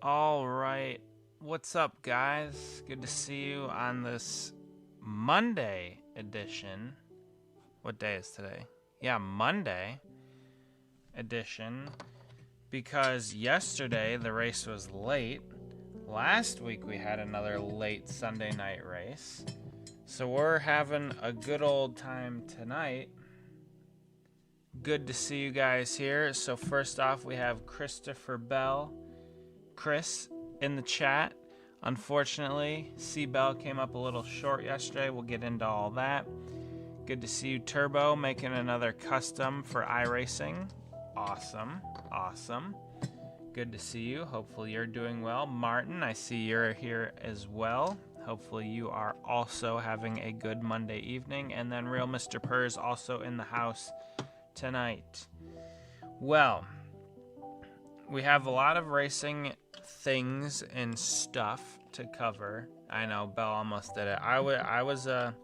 All right. What's up, guys? Good to see you on this Monday edition. What day is today? Yeah, Monday edition. Because yesterday the race was late. Last week we had another late Sunday night race. So we're having a good old time tonight. Good to see you guys here. So first off, we have Christopher Bell. Chris in the chat. Unfortunately, C Bell came up a little short yesterday. We'll get into all that. Good to see you, Turbo, making another custom for iRacing. Awesome. Good to see you. Hopefully you're doing well. Martin, I see you're here as well. Hopefully you are also having a good Monday evening. And then Real Mr. Purr's also in the house tonight. Well, we have a lot of racing things and stuff to cover. I know Bell almost did it. I was a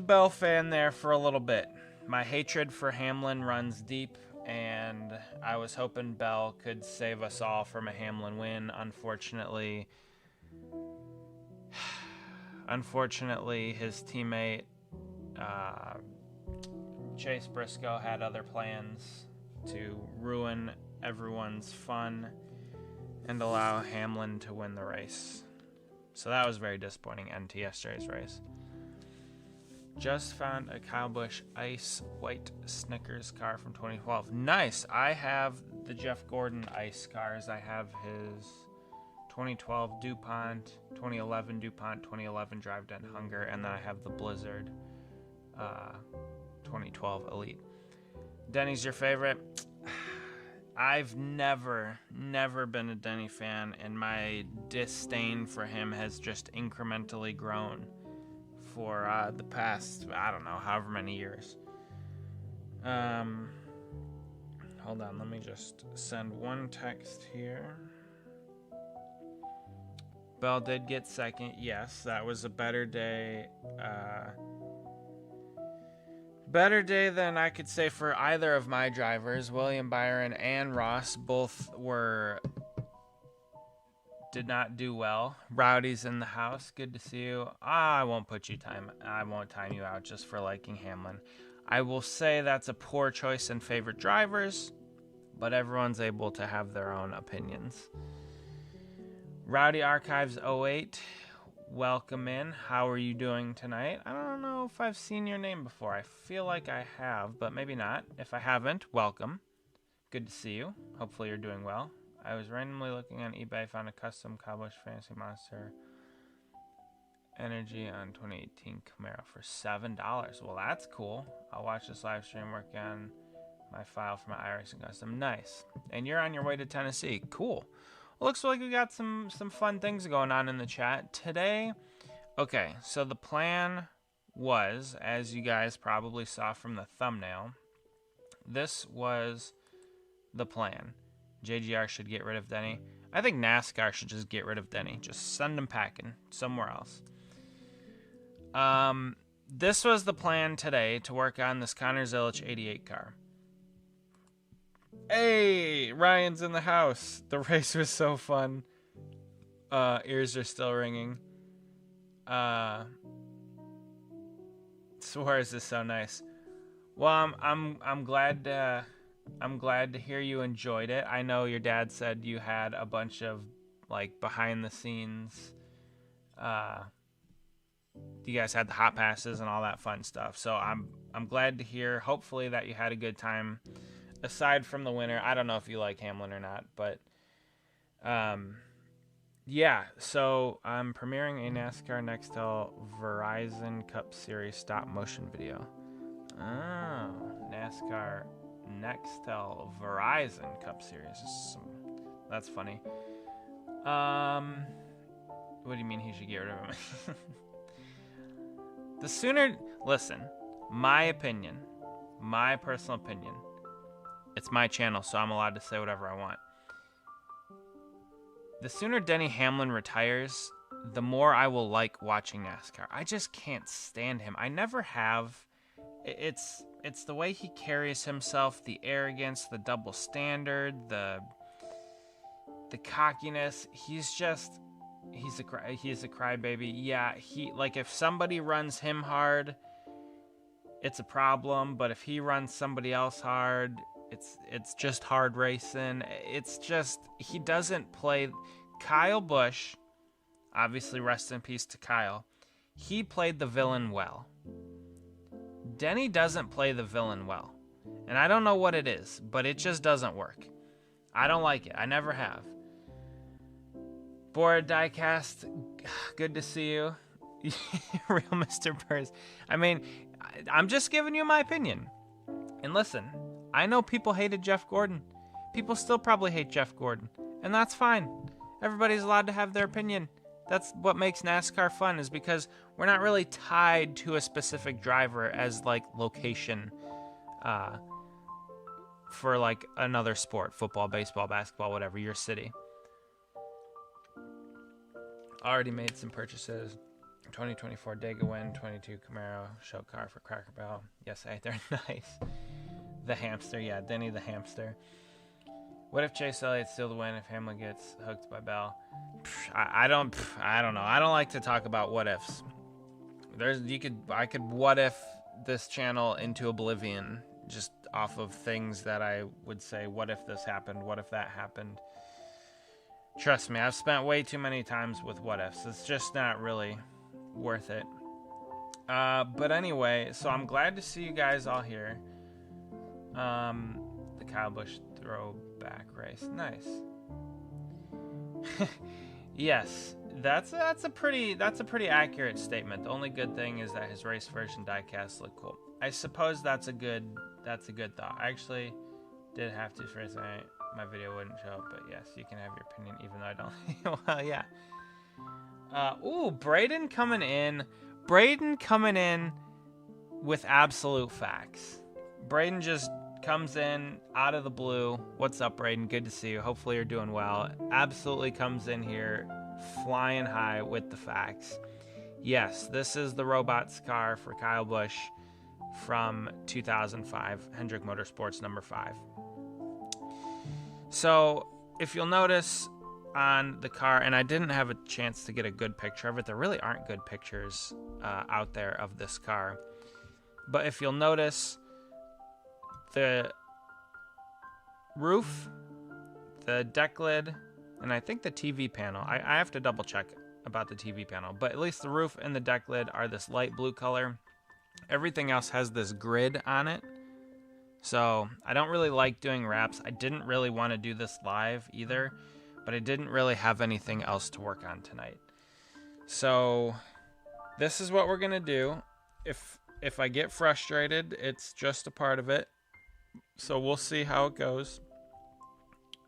Bell fan there for a little bit. My hatred for Hamlin runs deep, and I was hoping Bell could save us all from a Hamlin win. Unfortunately, his teammate Chase Briscoe had other plans to ruin everyone's fun and allow Hamlin to win the race. So that was very disappointing end to yesterday's race. Just found a Kyle Busch ice white Snickers car from 2012. Nice. I have the Jeff Gordon ice cars. I have his 2012 DuPont, 2011 DuPont, 2011 Drive Dent Hunger, and then I have the Blizzard 2012 Elite. Denny's your favorite? I've never been a Denny fan, and my disdain for him has just incrementally grown for the past, I don't know, however many years. Hold on, let me just send one text here. Bell did get second. Yes, that was a better day. Better day than I could say for either of my drivers. William Byron and Ross both did not do well. Rowdy's in the house. Good to see you. I won't time you out just for liking Hamlin. I will say that's a poor choice in favorite drivers, but everyone's able to have their own opinions. Rowdy Archives 08. Welcome in. How are you doing tonight? I don't know if I've seen your name before. I feel like I have, but maybe not. If I haven't, welcome. Good to see you. Hopefully you're doing well. I was randomly looking on eBay, found a custom Kyle Busch Fantasy Monster Energy on 2018 Camaro for $7. Well, that's cool. I'll watch this live stream, work on my file for my iRacing custom. Nice. And you're on your way to Tennessee. Cool. Looks like we got some fun things going on in the chat today. Okay, so the plan was, as you guys probably saw from the thumbnail, this was the plan. JGR should get rid of Denny. I think NASCAR should just get rid of Denny. Just send him packing somewhere else. This was the plan today to work on this Connor Zilisch 88 car. Hey, Ryan's in the house. The race was so fun. Ears are still ringing. Suarez is so nice. Well, I'm glad to hear you enjoyed it. I know your dad said you had a bunch of like behind the scenes. You guys had the hot passes and all that fun stuff. So I'm glad to hear. Hopefully that you had a good time. Aside from the winner, I don't know if you like Hamlin or not, but yeah, so I'm premiering a NASCAR Nextel Verizon Cup Series stop motion video. Oh, NASCAR Nextel Verizon Cup Series. That's funny. What do you mean he should get rid of him? Listen, my personal opinion, it's my channel, so I'm allowed to say whatever I want. The sooner Denny Hamlin retires, the more I will like watching NASCAR. I just can't stand him. I never have. It's the way he carries himself, the arrogance, the double standard, the cockiness. He's a crybaby. Yeah, like if somebody runs him hard, it's a problem, but if he runs somebody else hard, it's just hard racing. It's just, he doesn't play. Kyle Busch, obviously rest in peace to Kyle, he played the villain well. Denny doesn't play the villain well, and I don't know what it is, but it just doesn't work. I don't like it. I never have. Bored Diecast, good to see you. Real Mr. Purse. I mean, I'm just giving you my opinion. And listen, I know people hated Jeff Gordon. People still probably hate Jeff Gordon. And that's fine. Everybody's allowed to have their opinion. That's what makes NASCAR fun, is because we're not really tied to a specific driver as like location for like another sport, football, baseball, basketball, whatever, your city. Already made some purchases. 2024 Dega win, 22 Camaro, show car for Cracker Barrel. Yes, they're nice. The hamster, yeah, Denny the hamster. What if Chase Elliott steal the win if Hamlin gets hooked by Bell? I don't know. I don't like to talk about what ifs. I could what if this channel into oblivion just off of things that I would say, what if this happened? What if that happened? Trust me, I've spent way too many times with what ifs. It's just not really worth it. But anyway, so I'm glad to see you guys all here. The Kyle Busch throwback race, nice. Yes, that's a pretty accurate statement. The only good thing is that his race version diecasts look cool. I suppose that's a good thought. I actually did have to for a second. My video wouldn't show up, but yes, you can have your opinion even though I don't. Well, yeah. Braden coming in with absolute facts. Braden just comes in out of the blue. What's up, Braden? Good to see you. Hopefully you're doing well. Absolutely comes in here flying high with the facts. Yes, this is the robots car for Kyle Busch from 2005, Hendrick Motorsports number 5. So if you'll notice on the car, and I didn't have a chance to get a good picture of it. There really aren't good pictures out there of this car. But if you'll notice, the roof, the deck lid, and I think the TV panel. I have to double check about the TV panel. But at least the roof and the deck lid are this light blue color. Everything else has this grid on it. So I don't really like doing wraps. I didn't really want to do this live either, but I didn't really have anything else to work on tonight. So this is what we're going to do. If I get frustrated, it's just a part of it. So we'll see how it goes.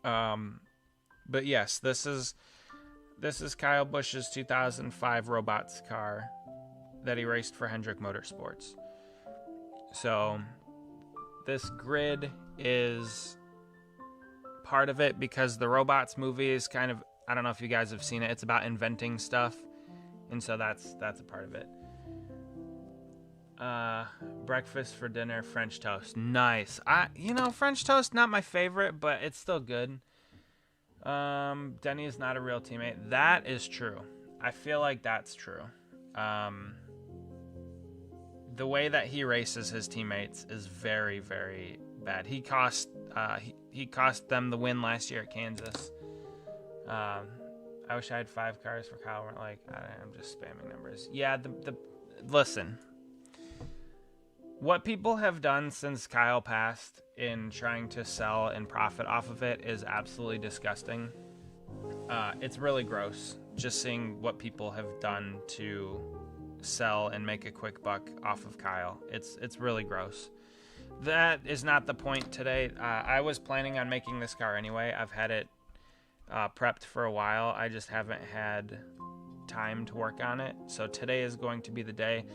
But yes, this is Kyle Busch's 2005 robots car that he raced for Hendrick Motorsports. So this grid is part of it because the Robots movie is kind of, I don't know if you guys have seen it, it's about inventing stuff, and so that's a part of it. Breakfast for dinner, French toast. Nice. French toast, not my favorite, but it's still good. Denny is not a real teammate. That is true. I feel like that's true. The way that he races his teammates is very, very bad. He cost them the win last year at Kansas. I wish I had 5 cars for Kyle. I'm just spamming numbers. Yeah, listen. What people have done since Kyle passed in trying to sell and profit off of it is absolutely disgusting. It's really gross just seeing what people have done to sell and make a quick buck off of Kyle. It's really gross. That is not the point today. I was planning on making this car anyway. I've had it prepped for a while. I just haven't had time to work on it. So today is going to be the day.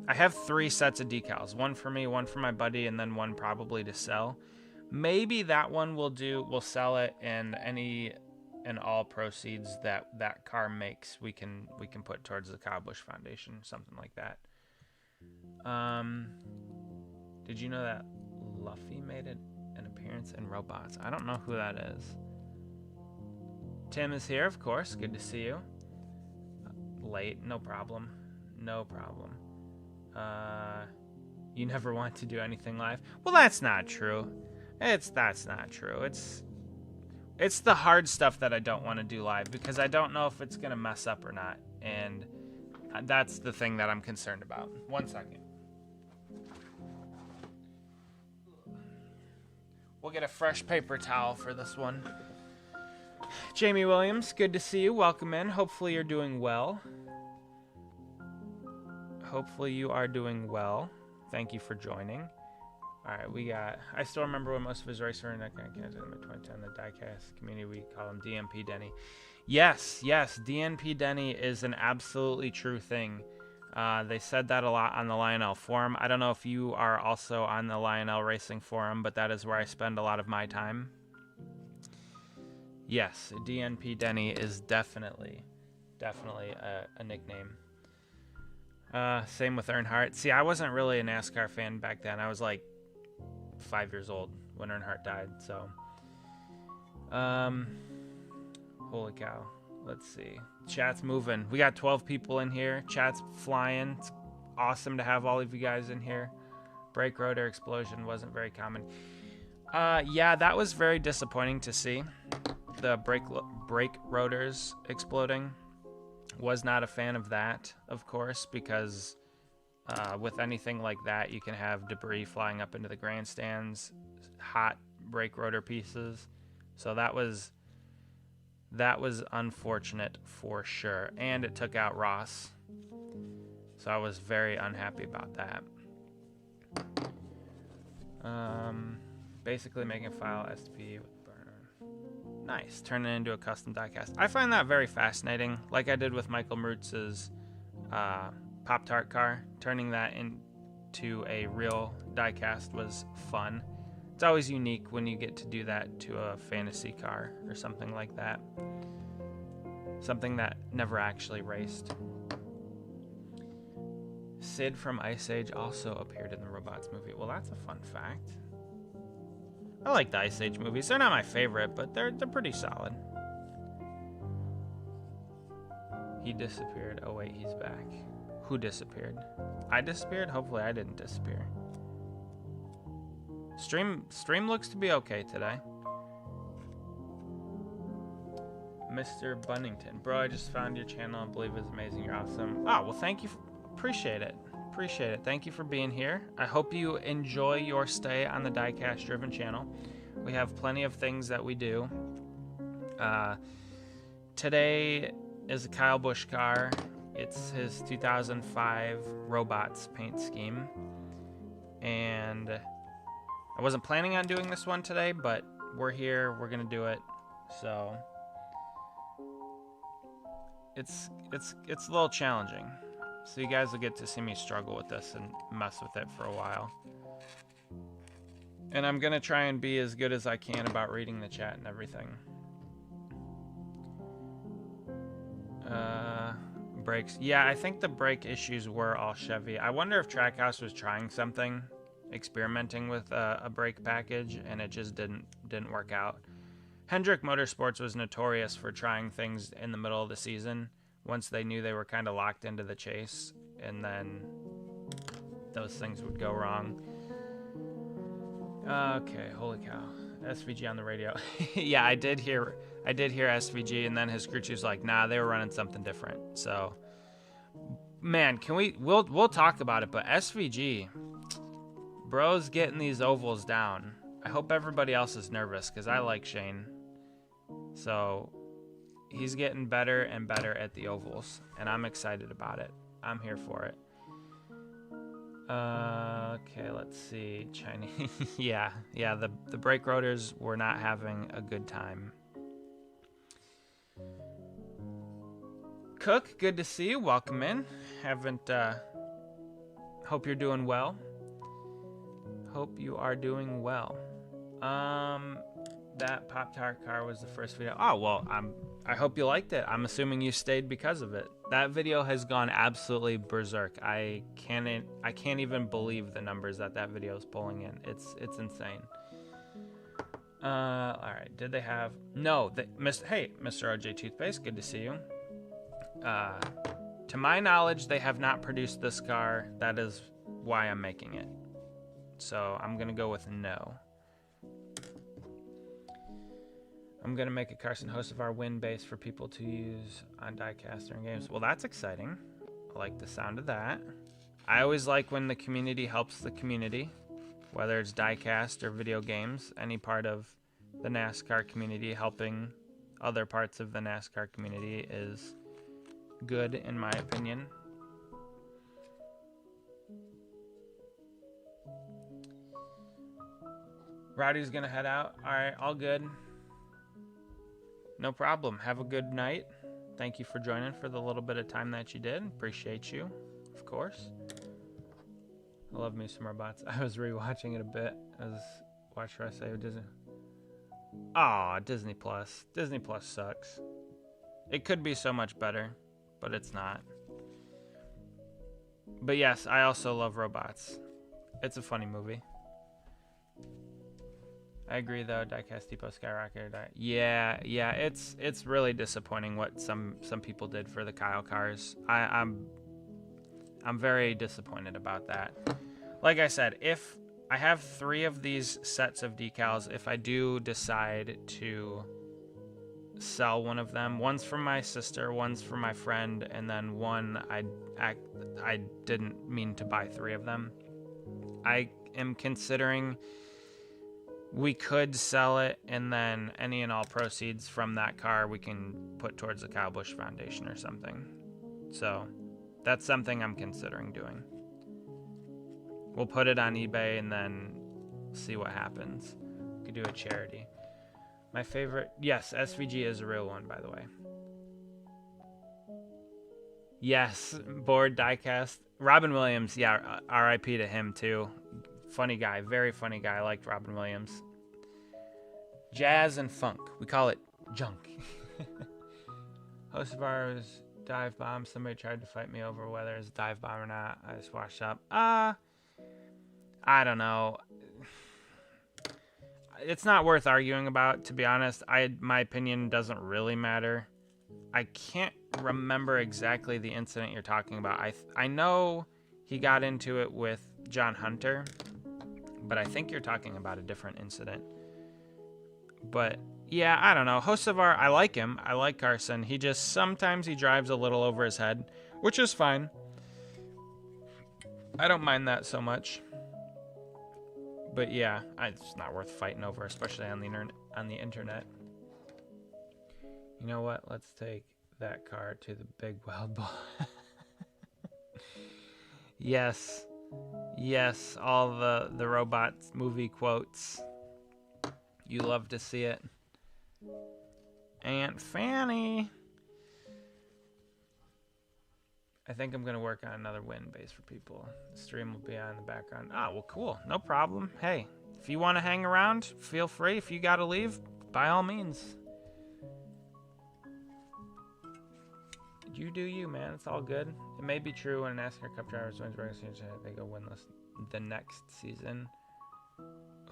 I have 3 sets of decals. One for me, one for my buddy, and then one probably to sell. Maybe that one we'll sell it, and any and all proceeds that car makes we can put towards the Kyle Busch Foundation, something like that. Did you know that Luffy made an appearance in Robots? I don't know who that is. Tim is here, of course. Good to see you. Late, no problem. No problem. You never want to do anything live. Well, that's not true. That's not true. It's the hard stuff that I don't want to do live because I don't know if it's gonna mess up or not, and that's the thing that I'm concerned about. 1 second. We'll get a fresh paper towel for this one. Jamie Williams, good to see you. Welcome in. Hopefully you're doing well. Hopefully you are doing well. Thank you for joining. All right, I still remember when most of his races were in that kind of in 2010, the Diecast community, we call him DNP Denny. Yes, DNP Denny is an absolutely true thing. They said that a lot on the Lionel forum. I don't know if you are also on the Lionel Racing forum, but that is where I spend a lot of my time. Yes, DNP Denny is definitely a nickname. Same with Earnhardt. See, I wasn't really a NASCAR fan back then. I was like 5 years old when Earnhardt died, so. Holy cow. Let's see. Chat's moving. We got 12 people in here. Chat's flying. It's awesome to have all of you guys in here. Brake rotor explosion wasn't very common. Yeah, that was very disappointing to see. The brake rotors exploding. Was not a fan of that, of course, because with anything like that, you can have debris flying up into the grandstands, hot brake rotor pieces. So that was unfortunate for sure, and it took out Ross. So I was very unhappy about that. Basically making a file STP with burner. Nice, turn it into a custom diecast. I find that very fascinating, like I did with Michael Mrutz's Pop-Tart car. Turning that into a real diecast was fun. It's always unique when you get to do that to a fantasy car or something like that. Something that never actually raced. Sid from Ice Age also appeared in the Robots movie. Well, that's a fun fact. I like the Ice Age movies. They're not my favorite, but they're pretty solid. He disappeared. Oh wait, he's back. Who disappeared? I disappeared? Hopefully I didn't disappear. Stream looks to be okay today. Mr. Bunnington. Bro, I just found your channel and believe it's amazing. You're awesome. Oh, well, thank you. Appreciate it. Appreciate it. Thank you for being here. I hope you enjoy your stay on the Diecast Driven channel. We have plenty of things that we do. Today is a Kyle Busch car. It's his 2005 Robots paint scheme. And I wasn't planning on doing this one today, but we're here. We're going to do it. So it's a little challenging. So you guys will get to see me struggle with this and mess with it for a while. And I'm going to try and be as good as I can about reading the chat and everything. Brakes. Yeah, I think the brake issues were all Chevy. I wonder if Trackhouse was trying something, experimenting with a brake package, and it just didn't work out. Hendrick Motorsports was notorious for trying things in the middle of the season once they knew they were kind of locked into the chase, and then those things would go wrong. Okay, holy cow. SVG on the radio. Yeah, I did hear SVG, and then his crew chief's like, nah, they were running something different. So, man, we'll talk about it, but SVG, bro's getting these ovals down. I hope everybody else is nervous, because I like Shane. So, he's getting better and better at the ovals, and I'm excited about it. I'm here for it. Okay, let's see. Chinese. yeah, the brake rotors were not having a good time. Cook, good to see you. Welcome in. Hope you're doing well. Hope you are doing well. That Pop-Tart car was the first video. Oh, well, I hope you liked it. I'm assuming you stayed because of it. That video has gone absolutely berserk. I can't even believe the numbers that video is pulling in. It's insane. All right. Did they have? No. Hey, Mr. OJ Toothpaste. Good to see you. To my knowledge, they have not produced this car. That is why I'm making it. So I'm gonna go with no. I'm gonna make a Carson host of our win base for people to use on Diecast during games. Well, that's exciting. I like the sound of that. I always like when the community helps the community, whether it's Diecast or video games. Any part of the NASCAR community helping other parts of the NASCAR community is good, in my opinion. Rowdy's gonna head out. All right, all good. No problem. Have a good night. Thank you for joining for the little bit of time that you did. Appreciate you, of course. I love me some robots. I was rewatching it a bit. What should I say? Disney. Aw, Disney Plus. Disney Plus sucks. It could be so much better, but it's not. But yes, I also love robots. It's a funny movie. I agree though. Diecast Depot skyrocketed. Yeah. It's really disappointing what some people did for the Kyle cars. I'm very disappointed about that. Like I said, if I have 3 of these sets of decals, if I do decide to sell one of them, one's for my sister, one's for my friend, and then one I didn't mean to buy 3 of them. I am considering we could sell it, and then any and all proceeds from that car we can put towards the Kyle Busch Foundation or something. So that's something I'm considering doing. We'll put it on eBay and then see what happens. We could do a charity. My favorite, yes, SVG is a real one, by the way. Yes, board Diecast. Robin Williams, yeah, RIP to him too. Funny guy, very funny guy. I liked Robin Williams. Jazz and funk. We call it junk. Host of ours, dive bomb. Somebody tried to fight me over whether it's a dive bomb or not. I just washed up. I don't know. It's not worth arguing about, to be honest. My opinion doesn't really matter. I can't remember exactly the incident you're talking about. I know he got into it with John Hunter, but I think you're talking about a different incident. But yeah, I don't know. Hocevar, I like him. I like Carson. He just, sometimes he drives a little over his head, which is fine. I don't mind that so much. But yeah, it's not worth fighting over, especially on the internet. You know what? Let's take that car to the big wild ball. Yes, all the robots movie quotes. You love to see it. Aunt Fanny. I think I'm going to work on another win base for people. The stream will be on in the background. Ah, well, cool. No problem. Hey, if you want to hang around, feel free. If you got to leave, by all means. You do you, man. It's all good. It may be true when a NASCAR Cup drivers wins regular season, they go winless the next season.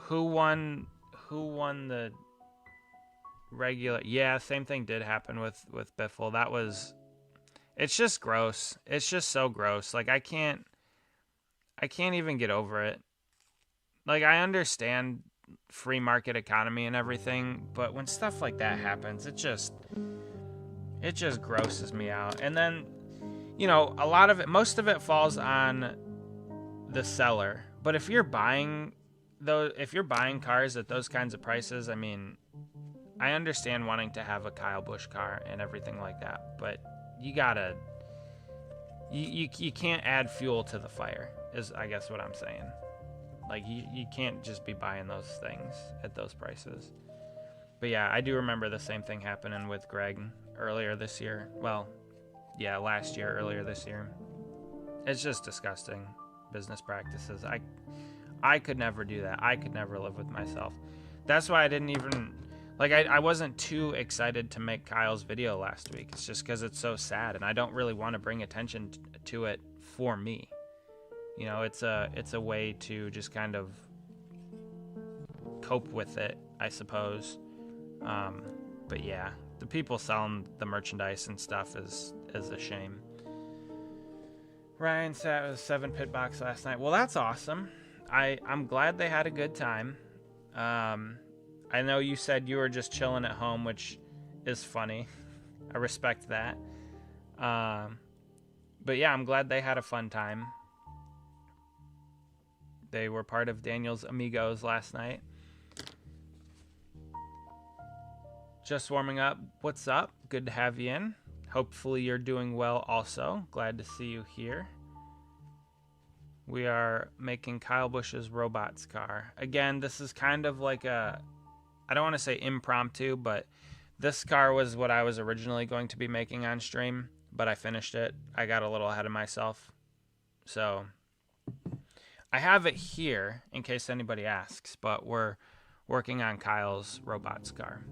Who won the regular? Yeah, same thing did happen with Biffle. That was... It's just gross. It's just so gross. Like, I can't even get over it. Like, I understand free market economy and everything, but when stuff like that happens, it just grosses me out. And then, most of it falls on the seller. But if you're buying cars at those kinds of prices, I mean, I understand wanting to have a Kyle Busch car and everything like that, but you gotta, you can't add fuel to the fire, is I guess what I'm saying. Like, you can't just be buying those things at those prices. But yeah, I do remember the same thing happening with Greg earlier this year. Well, yeah, last year, earlier this year. It's just disgusting business practices. I could never do that. I could never live with myself. That's why I didn't even... Like, I wasn't too excited to make Kyle's video last week. It's just because it's so sad, and I don't really want to bring attention to it for me. It's a way to just kind of cope with it I suppose. But yeah, the people selling the merchandise and stuff is a shame. Ryan sat with a 7 pit box last night. Well, that's awesome. I'm glad they had a good time. I know you said you were just chilling at home, which is funny. I respect that. But yeah, I'm glad they had a fun time. They were part of Daniel's Amigos last night. Just warming up. What's up? Good to have you in. Hopefully you're doing well also. Glad to see you here. We are making Kyle Busch's Robots car. Again, this is kind of like a, I don't want to say impromptu, but this car was what I was originally going to be making on stream, but I finished it. I got a little ahead of myself. So I have it here in case anybody asks, but we're working on Kyle's Robots car.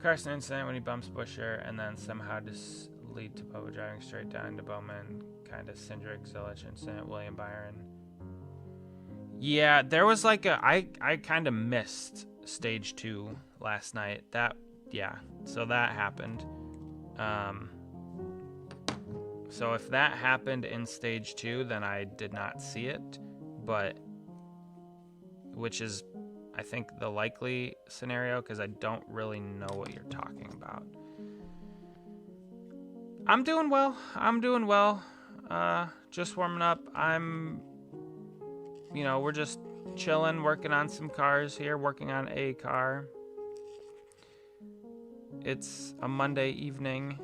Carson incident when he bumps Busher and then somehow just lead to Boba driving straight down to Bowman. Kind of Cindric, Zilisch incident, William Byron. Yeah, there was like a, I kind of missed stage 2 last night. So that happened. So if that happened in stage 2, then I did not see it, but which is, I think, the likely scenario because I don't really know what you're talking about. I'm doing well. Just warming up. We're just chilling, working on some cars here, working on a car. It's a Monday evening,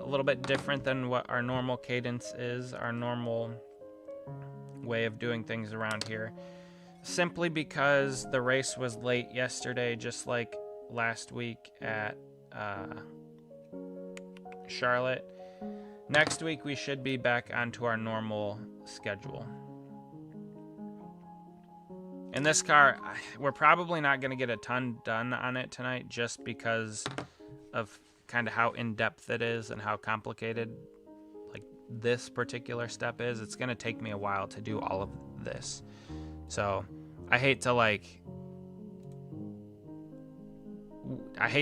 a little bit different than what our normal cadence is, our normal way of doing things around here. Simply because the race was late yesterday, just like last week at Charlotte. Next week, we should be back onto our normal schedule. And this car, we're probably not going to get a ton done on it tonight just because of kind of how in-depth it is and how complicated like this particular step is. It's going to take me a while to do all of this. So I hate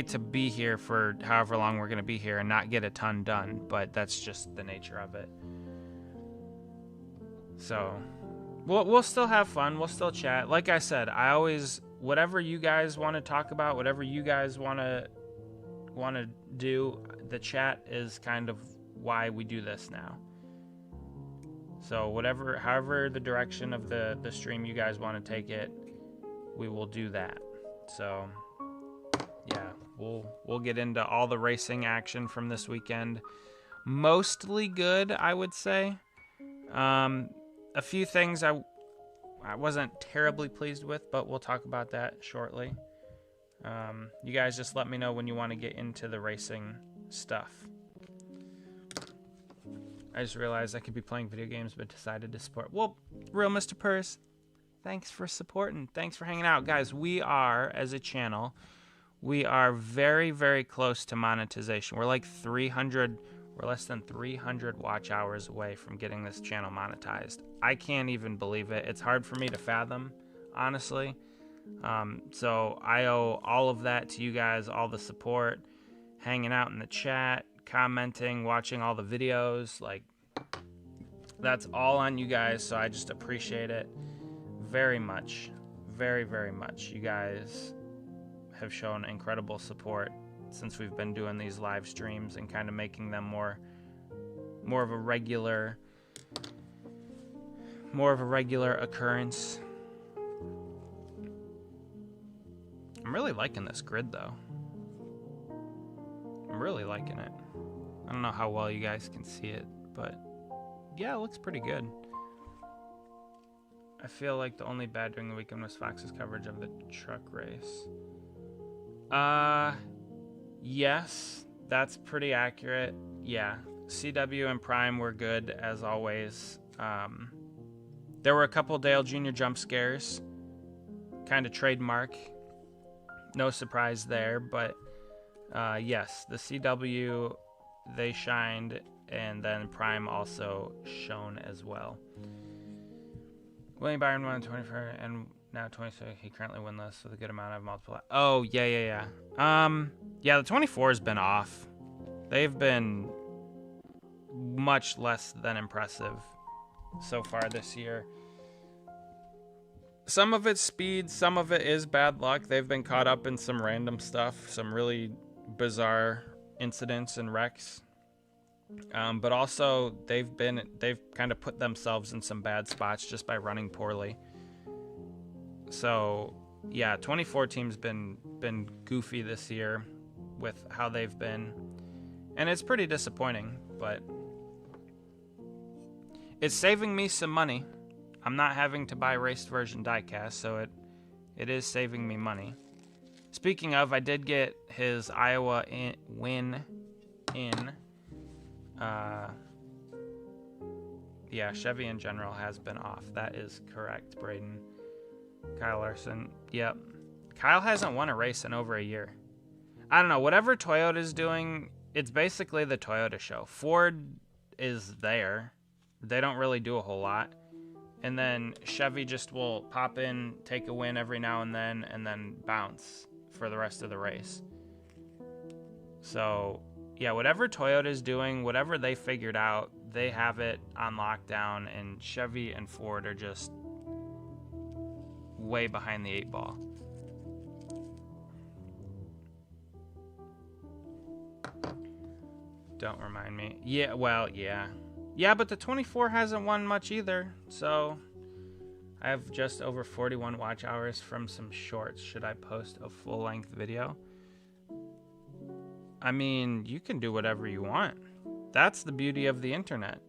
to be here for however long we're going to be here and not get a ton done, but that's just the nature of it. So we'll still have fun. We'll still chat. Like I said, whatever you guys want to talk about, whatever you guys want to do, the chat is kind of why we do this now. So however the direction of the stream you guys want to take it, we will do that. So yeah, we'll get into all the racing action from this weekend. Mostly good, I would say. A few things I wasn't terribly pleased with, but we'll talk about that shortly. You guys just let me know when you want to get into the racing stuff. I just realized I could be playing video games, but decided to support. Well, Real Mr. Purse, thanks for supporting. Thanks for hanging out. Guys, we are, as a channel, we are very, very close to monetization. We're like 300, we're less than 300 watch hours away from getting this channel monetized. I can't even believe it. It's hard for me to fathom, honestly. So I owe all of that to you guys, all the support, hanging out in the chat, commenting, watching all the videos. Like, that's all on you guys, so I just appreciate it very much. Very, very much. You guys have shown incredible support since we've been doing these live streams and kind of making them more of a regular occurrence. I'm really liking this grid though. I'm really liking it. I don't know how well you guys can see it, but yeah, it looks pretty good. I feel like the only bad during the weekend was Fox's coverage of the truck race. Yes, that's pretty accurate. Yeah, CW and Prime were good as always. There were a couple Dale Jr. jump scares, kind of trademark. No surprise there, but yes, the CW, they shined, and then Prime also shone as well. William Byron won 24, and Now 26. He currently winless with a good amount of multiple. Oh, yeah. Yeah, the 24 has been off. They've been much less than impressive so far this year. Some of it's speed, some of it is bad luck. They've been caught up in some random stuff, some really bizarre incidents and wrecks. But also they've kind of put themselves in some bad spots just by running poorly. So yeah, 24 team's been goofy this year with how they've been, and it's pretty disappointing, but it's saving me some money. I'm not having to buy raced version diecast, so it is saving me money. Speaking of, I did get his Iowa win in. Yeah, Chevy in general has been off. That is correct, Braden. Kyle Larson. Yep. Kyle hasn't won a race in over a year. I don't know. Whatever Toyota's doing, it's basically the Toyota show. Ford is there. They don't really do a whole lot. And then Chevy just will pop in, take a win every now and then bounce for the rest of the race. So, yeah, whatever Toyota's doing, whatever they figured out, they have it on lockdown, and Chevy and Ford are just way behind the 8 ball. Don't remind me. Yeah, well, yeah. Yeah, but the 24 hasn't won much either, so I have just over 41 watch hours from some shorts. Should I post a full-length video? I mean, you can do whatever you want. That's the beauty of the internet.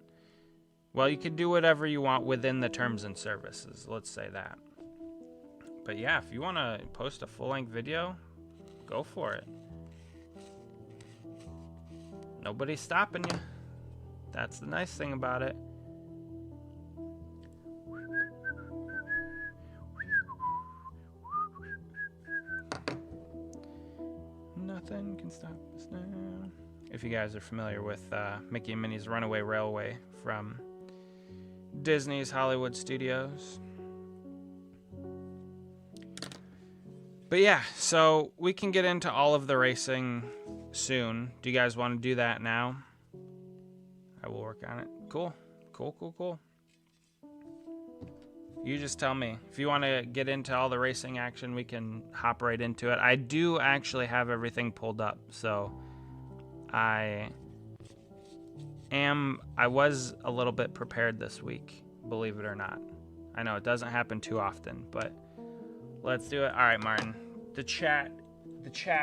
Well, you can do whatever you want within the terms and services, let's say that. But yeah, if you want to post a full-length video, go for it. Nobody's stopping you. That's the nice thing about it. Nothing can stop us now. If you guys are familiar with Mickey and Minnie's Runaway Railway from Disney's Hollywood Studios. But yeah, so we can get into all of the racing soon. Do you guys want to do that now? I will work on it. Cool. You just tell me. If you want to get into all the racing action, we can hop right into it. I do actually have everything pulled up, so I was a little bit prepared this week, believe it or not. I know it doesn't happen too often, but let's do it. All right, Martin. The chat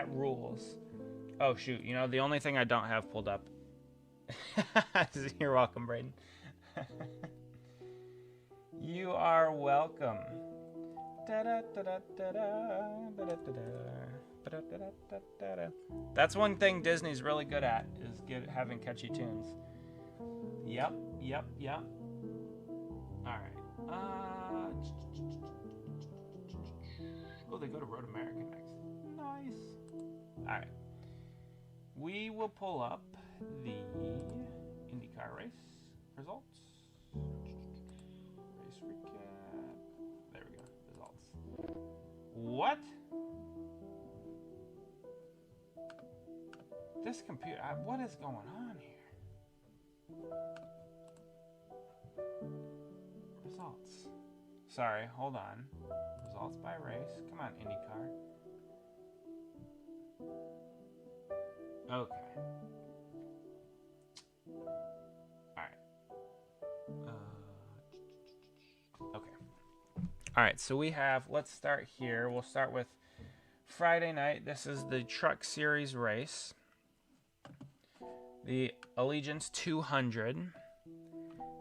rules. Oh shoot, you know, the only thing I don't have pulled up. You're welcome, Braden. You are welcome. That's one thing Disney's really good at, is having catchy tunes. Yep. Alright. Oh, they go to Road America next. Nice. Alright. We will pull up the IndyCar race results. Race recap. There we go. Results. What? This computer. What is going on here? Results. Sorry, hold on. Results by race. Come on, IndyCar. Okay. Okay. All right, so we have, let's start here. We'll start with Friday night. This is the Truck Series race. The Allegiance 200.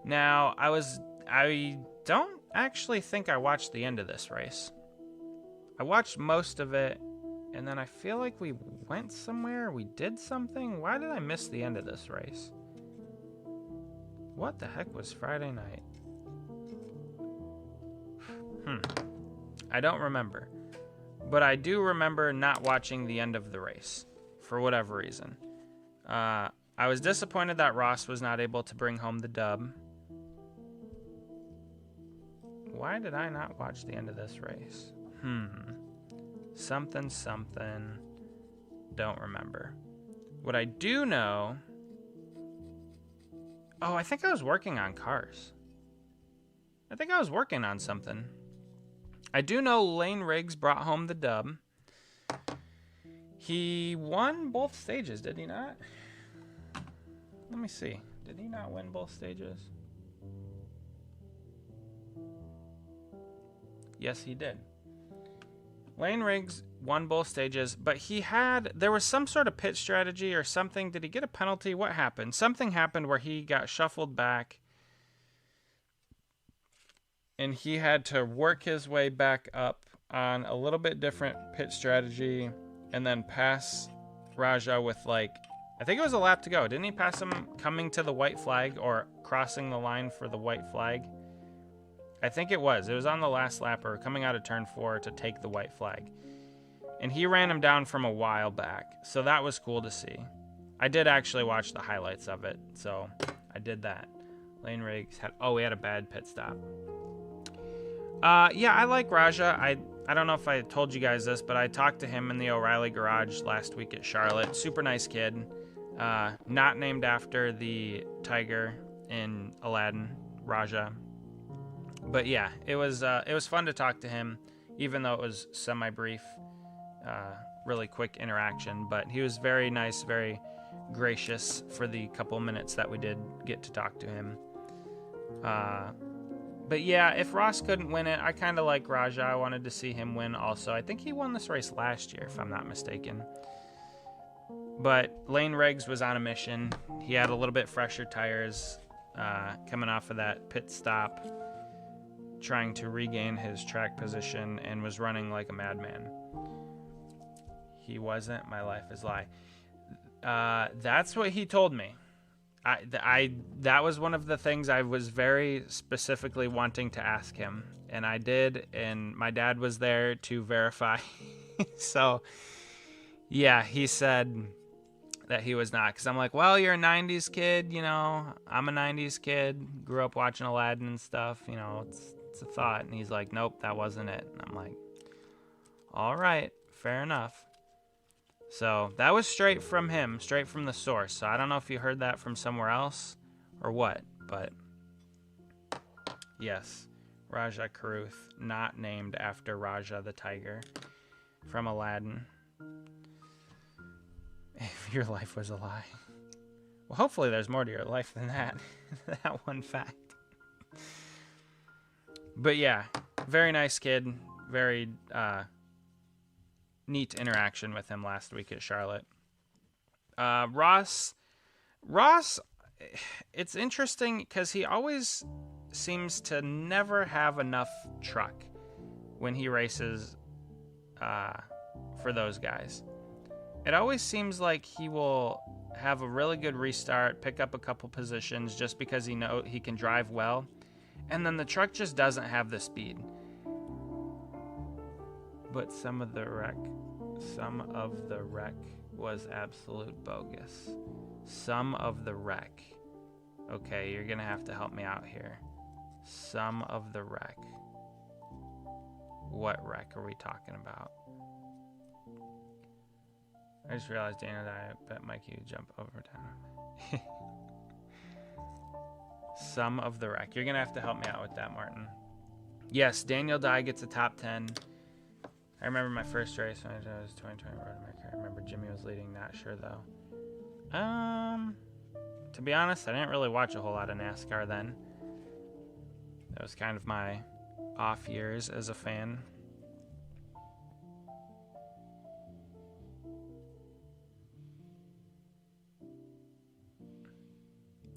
Now, I don't actually think I watched the end of this race. I watched most of it, and then I feel like we went somewhere, we did something. Why did I miss the end of this race? What the heck was Friday night? I don't remember. But I do remember not watching the end of the race, for whatever reason. I was disappointed that Ross was not able to bring home the dub. Why did I not watch the end of this race? Something. Don't remember. What I do know... Oh, I think I was working on cars. I think I was working on something. I do know Lane Riggs brought home the dub. He won both stages, did he not? Let me see. Did he not win both stages? Yes, he did. Lane Riggs won both stages, but there was some sort of pit strategy or something. Did he get a penalty? What happened? Something happened where he got shuffled back, and he had to work his way back up on a little bit different pit strategy and then pass Raja with, like, I think it was a lap to go. Didn't he pass him coming to the white flag or crossing the line for the white flag? I think it was. It was on the last lap or coming out of turn 4 to take the white flag. And he ran him down from a while back. So that was cool to see. I did actually watch the highlights of it. So I did that. Lane Riggs had a bad pit stop. Yeah, I like Raja. I don't know if I told you guys this, but I talked to him in the O'Reilly garage last week at Charlotte. Super nice kid. Not named after the tiger in Aladdin, Raja. But yeah, it was fun to talk to him, even though it was semi-brief, really quick interaction. But he was very nice, very gracious for the couple minutes that we did get to talk to him. But yeah, if Ross couldn't win it, I kind of like Raja. I wanted to see him win also. I think he won this race last year, if I'm not mistaken. But Lane Riggs was on a mission. He had a little bit fresher tires coming off of that pit stop, trying to regain his track position, and was running like a madman. He wasn't. My life is a lie. That's what he told me. That was one of the things I was very specifically wanting to ask him, and I did, and my dad was there to verify. So, yeah, he said that he was not, because I'm like, well, you're a 90s kid, you know, I'm a 90s kid, grew up watching Aladdin and stuff, you know, it's a thought. And he's like, nope, that wasn't it. And I'm like, all right, fair enough. So that was straight from him, straight from the source. So I don't know if you heard that from somewhere else or what, but yes, Raja Karuth, not named after Raja the tiger from Aladdin. If your life was a lie. Well, hopefully there's more to your life than that. That one fact. But yeah, very nice kid. Very neat interaction with him last week at Charlotte. Ross, it's interesting because he always seems to never have enough truck when he races for those guys. It always seems like he will have a really good restart, pick up a couple positions just because he knows he can drive well, and then the truck just doesn't have the speed. But some of the wreck was absolute bogus. Some of the wreck. Okay, you're gonna have to help me out here. Some of the wreck. What wreck are we talking about? I just realized Dana and I bet Mikey would jump over down. Some of the wreck. You're going to have to help me out with that, Martin. Yes, Daniel Dye gets a top 10. I remember my first race when I was 2020 Road America. I remember Jimmy was leading, not sure though. To be honest, I didn't really watch a whole lot of NASCAR then. That was kind of my off years as a fan.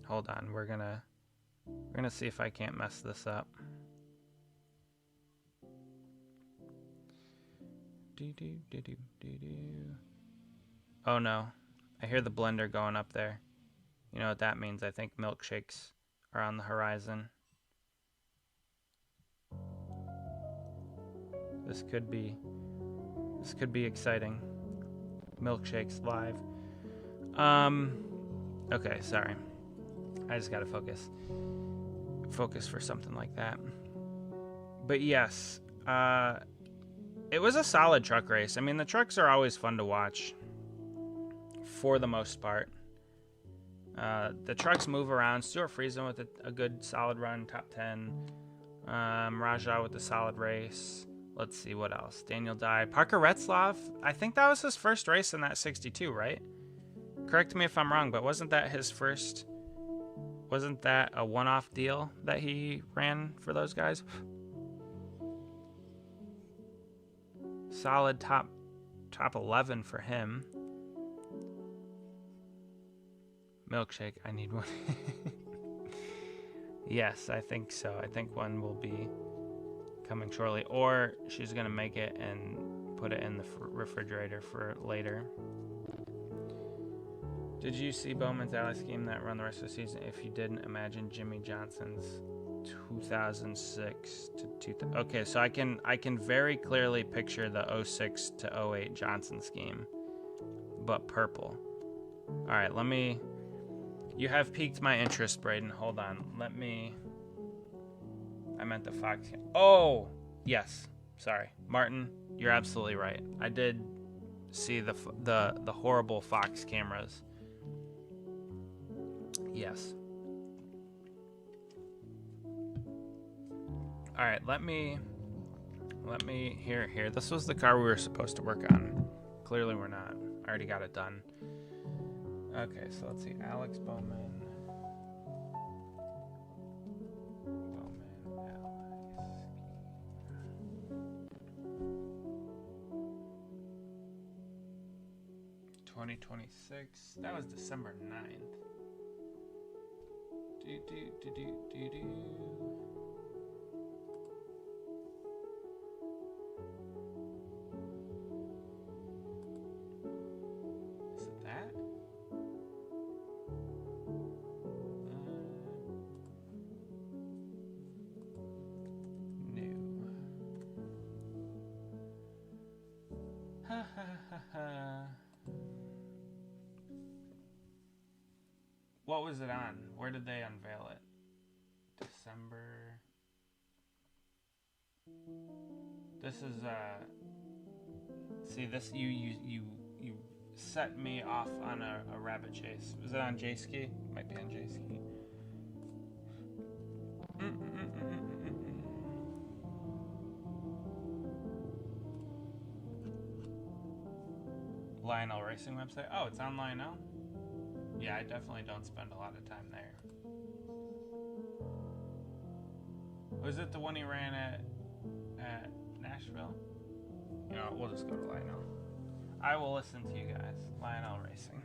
Hold on, we're gonna see if I can't mess this up. Oh no, I hear the blender going up there. You know what that means? I think milkshakes are on the horizon. This could be exciting. Milkshakes live. Okay, sorry. I just gotta focus for something like that. But yes, it was a solid truck race. I mean, the trucks are always fun to watch for the most part. The trucks move around. Stuart Friesen with a good solid run, top 10. Raja with a solid race. Let's see what else. Daniel Dye. Parker Retzlaff. I think that was his first race in that 62, right? Correct me if I'm wrong, but wasn't that his first? Wasn't that a one-off deal that he ran for those guys? Solid top 11 for him. Milkshake, I need one. Yes, I think so. I think one will be coming shortly. Or she's going to make it and put it in the refrigerator for later. Did you see Bowman's alley scheme that run the rest of the season? If you didn't, imagine Jimmy Johnson's 2006 to 2000. Okay, so I can very clearly picture the 06 to 08 Johnson scheme, but purple. All right, let me... You have piqued my interest, Braden. Hold on. I meant the Fox. Oh, yes. Sorry. Martin, you're absolutely right. I did see the horrible Fox cameras. Yes. All right, let me here. This was the car we were supposed to work on. Clearly we're not. I already got it done. Okay, so let's see. Alex Bowman. Alex. 2026. That was December 9th. Is it that? New. Ha ha ha ha. What was it on? Where did they unveil it? December. This is see this you set me off on a rabbit chase. Was it on J-Ski? Might be on J-Ski. Lionel Racing website. Oh, it's on Lionel? Yeah, I definitely don't spend a lot of time there. Was it the one he ran at Nashville? You know, we'll just go to Lionel. I will listen to you guys. Lionel Racing.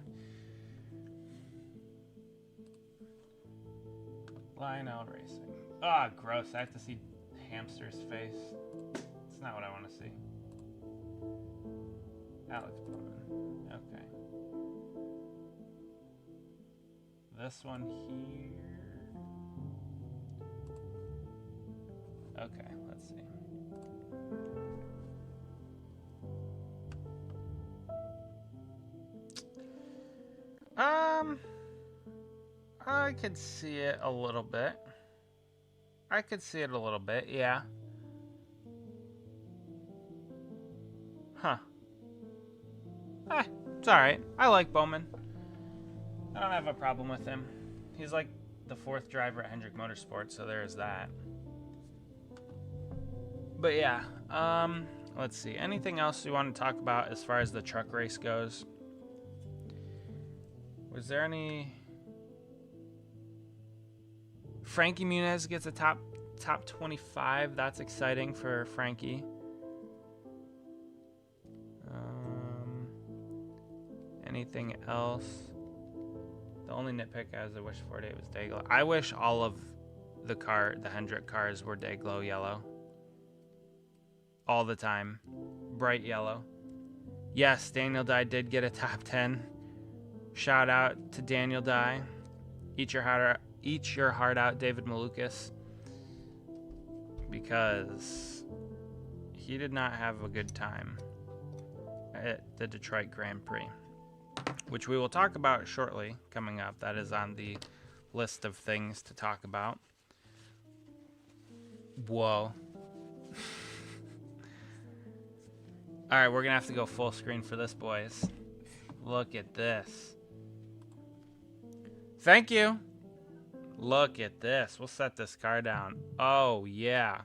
Lionel Racing. Ah, gross. I have to see Hamster's face. It's not what I want to see. Alex Bowman. Okay. This one here. Okay, let's see. I could see it a little bit. Yeah. Huh. It's alright. I like Bowman. I don't have a problem with him. He's like the fourth driver at Hendrick Motorsports, so there's that. But yeah, let's see. Anything else you want to talk about as far as the truck race goes? Was there any... Frankie Muniz gets a top 25. That's exciting for Frankie. Anything else? The only nitpick I wish for today was Dayglow. I wish all of the Hendrick cars were Dayglow yellow. All the time. Bright yellow. Yes, Daniel Dye did get a top 10. Shout out to Daniel Dye. Eat your heart out, David Malukas. Because he did not have a good time at the Detroit Grand Prix, which we will talk about shortly coming up. That is on the list of things to talk about. Whoa. All right, we're going to have to go full screen for this, boys. Look at this. Thank you. Look at this. We'll set this car down. Oh, yeah.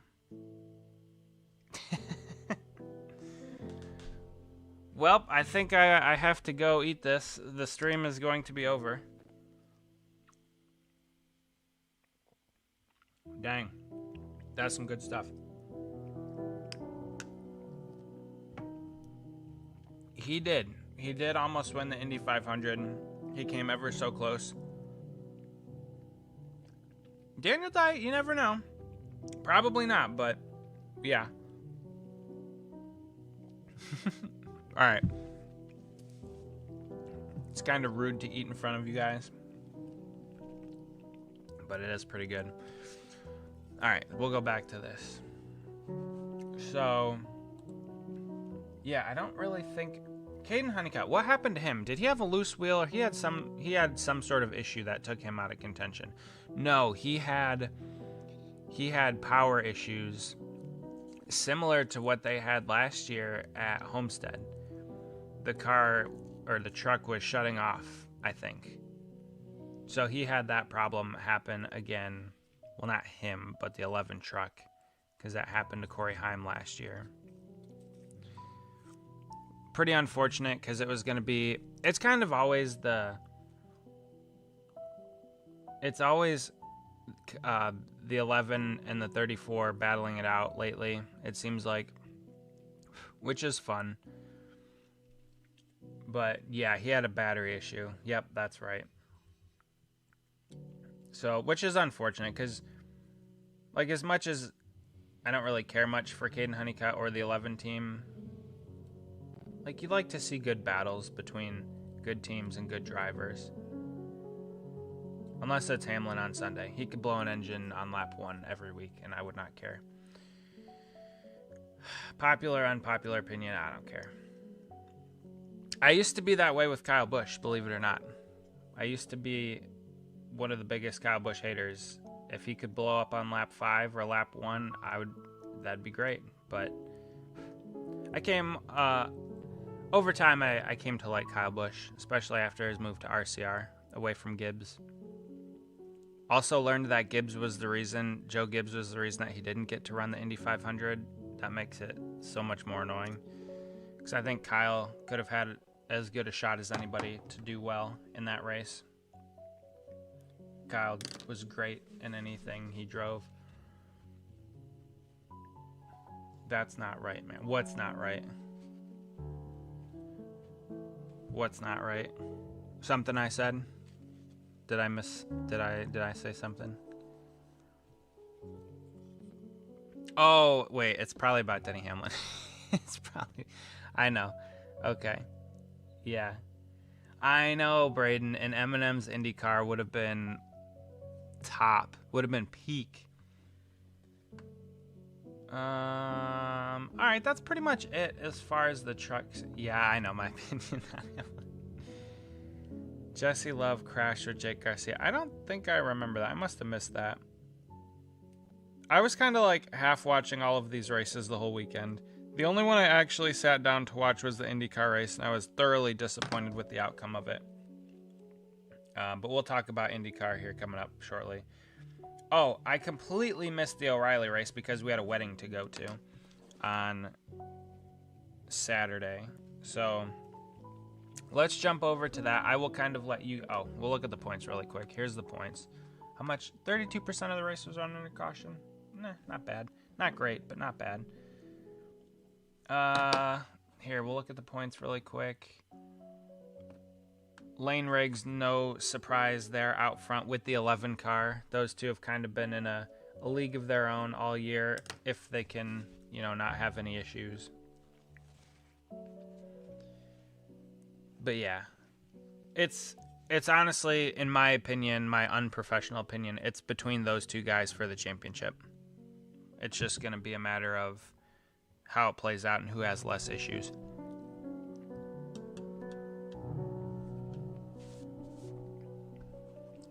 Well, I think I have to go eat this. The stream is going to be over. Dang. That's some good stuff. He did. He did almost win the Indy 500. He came ever so close. Daniel Dye, you never know. Probably not, but yeah. Alright. It's kind of rude to eat in front of you guys. But it is pretty good. Alright, we'll go back to this. So, yeah, I don't really think... Caden Honeycutt, what happened to him? Did he have a loose wheel, or he had some sort of issue that took him out of contention? No, he had power issues similar to what they had last year at Homestead. The car or the truck was shutting off, I think. So he had that problem happen again. Well, not him, but the 11 truck, because that happened to Corey Heim last year. Pretty unfortunate, because it was going to be... It's kind of always the... It's always the 11 and the 34 battling it out lately, it seems like. Which is fun. But, yeah, he had a battery issue. Yep, that's right. So, which is unfortunate, because, like, as much as I don't really care much for Caden Honeycutt or the 11 team... Like, you'd like to see good battles between good teams and good drivers. Unless it's Hamlin on Sunday. He could blow an engine on lap 1 every week, and I would not care. Popular, unpopular opinion, I don't care. I used to be that way with Kyle Busch, believe it or not. I used to be one of the biggest Kyle Busch haters. If he could blow up on lap 5 or lap 1, that'd be great. But I came... Over time, I came to like Kyle Busch, especially after his move to RCR, away from Gibbs. Also learned that Joe Gibbs was the reason that he didn't get to run the Indy 500. That makes it so much more annoying. Because I think Kyle could have had as good a shot as anybody to do well in that race. Kyle was great in anything he drove. That's not right, man. What's not right? What's not right? Something I said? Did I say something? Oh, wait, it's probably about Denny Hamlin. It's probably... I know. Okay. Yeah. I know, Braden, and Eminem's IndyCar would have been top. Would have been peak. Alright, that's pretty much it as far as the trucks. Yeah, I know my opinion on him. Jesse Love crashed with Jake Garcia. I don't think I remember that. I must have missed that. I was kind of like half watching all of these races the whole weekend. The only one I actually sat down to watch was the IndyCar race, and I was thoroughly disappointed with the outcome of it. But we'll talk about IndyCar here coming up shortly. Oh, I completely missed the O'Reilly race because we had a wedding to go to on Saturday. So let's jump over to that. I will kind of let you... Oh, we'll look at the points really quick. Here's the points. How much? 32% of the race was run under caution. Nah, not bad. Not great, but not bad. Here, we'll look at the points really quick. Lane rigs, no surprise there out front with the 11 car. Those two have kind of been in a league of their own all year if they can, not have any issues. But yeah, it's honestly, in my opinion, my unprofessional opinion, it's between those two guys for the championship. It's just going to be a matter of how it plays out and who has less issues.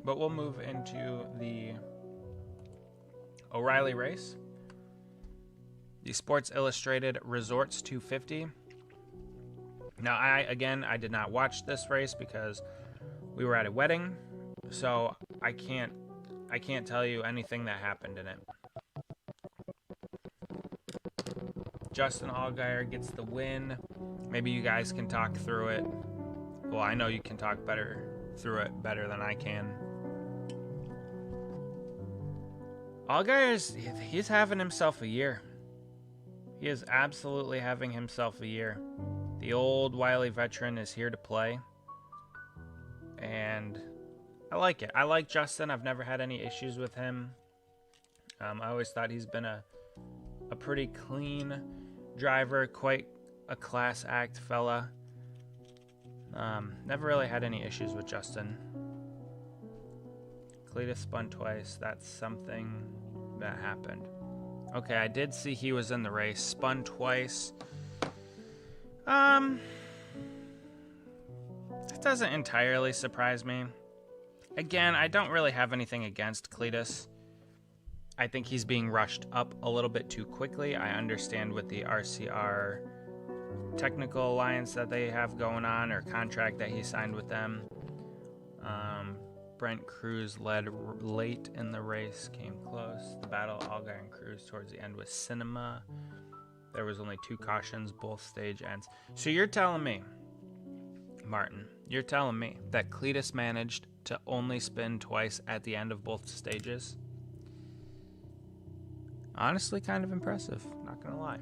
But we'll move into the O'Reilly race. The Sports Illustrated Resorts 250. Now, I did not watch this race because we were at a wedding, so I can't tell you anything that happened in it. Justin Allgaier gets the win. Maybe you guys can talk through it. Well, I know you can talk through it better than I can. Allgaier's, he's having himself a year. He is absolutely having himself a year. The old wily veteran is here to play. And I like it. I like Justin. I've never had any issues with him. I always thought he's been a pretty clean driver, quite a class act fella. Never really had any issues with Justin. Cletus spun twice. That's something that happened. Okay, I did see he was in the race. Spun twice. It doesn't entirely surprise me. Again, I don't really have anything against Cletus. I think he's being rushed up a little bit too quickly. I understand with the RCR technical alliance that they have going on, or contract that he signed with them. Brent Cruz led late in the race, came close. The battle of Allgaier and Cruz towards the end was cinema. There was only 2 cautions, both stage ends. So you're telling me, Martin, you're telling me that Cletus managed to only spin twice at the end of both stages? Honestly, kind of impressive. Not gonna lie.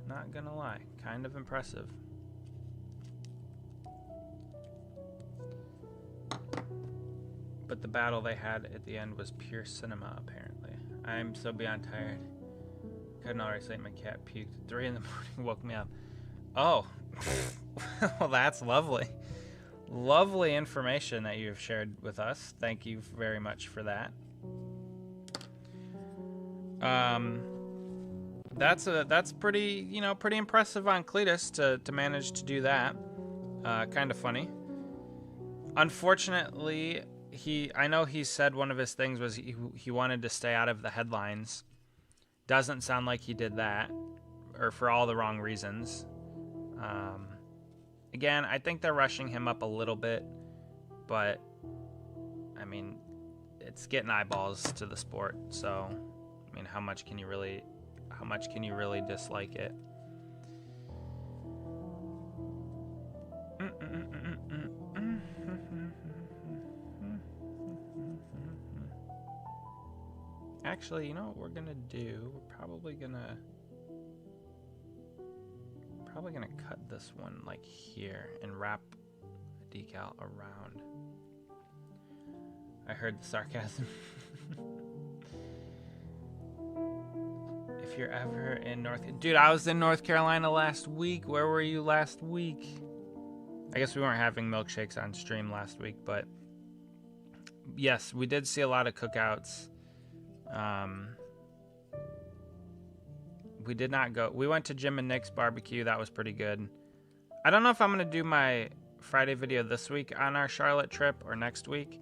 Not gonna lie. Kind of impressive. But the battle they had at the end was pure cinema, apparently. I'm so beyond tired. Couldn't already sleep. My cat puked at 3 in the morning, woke me up. Oh. Well, that's lovely. Lovely information that you've shared with us. Thank you very much for that. That's pretty, pretty impressive on Cletus to manage to do that. Kind of funny. Unfortunately, I know he said one of his things was he wanted to stay out of the headlines. Doesn't sound like he did that, or for all the wrong reasons. Again, I think they're rushing him up a little bit, but I mean, it's getting eyeballs to the sport. So, I mean, how much can you really dislike it? Actually, you know what we're gonna do? We're probably gonna cut this one like here and wrap a decal around. I heard the sarcasm. If you're ever in Dude, I was in North Carolina last week. Where were you last week? I guess we weren't having milkshakes on stream last week, but yes, we did see a lot of cookouts. We did not go. We went to Jim and Nick's barbecue. That was pretty good. I don't know if I'm going to do my Friday video this week on our Charlotte trip or next week.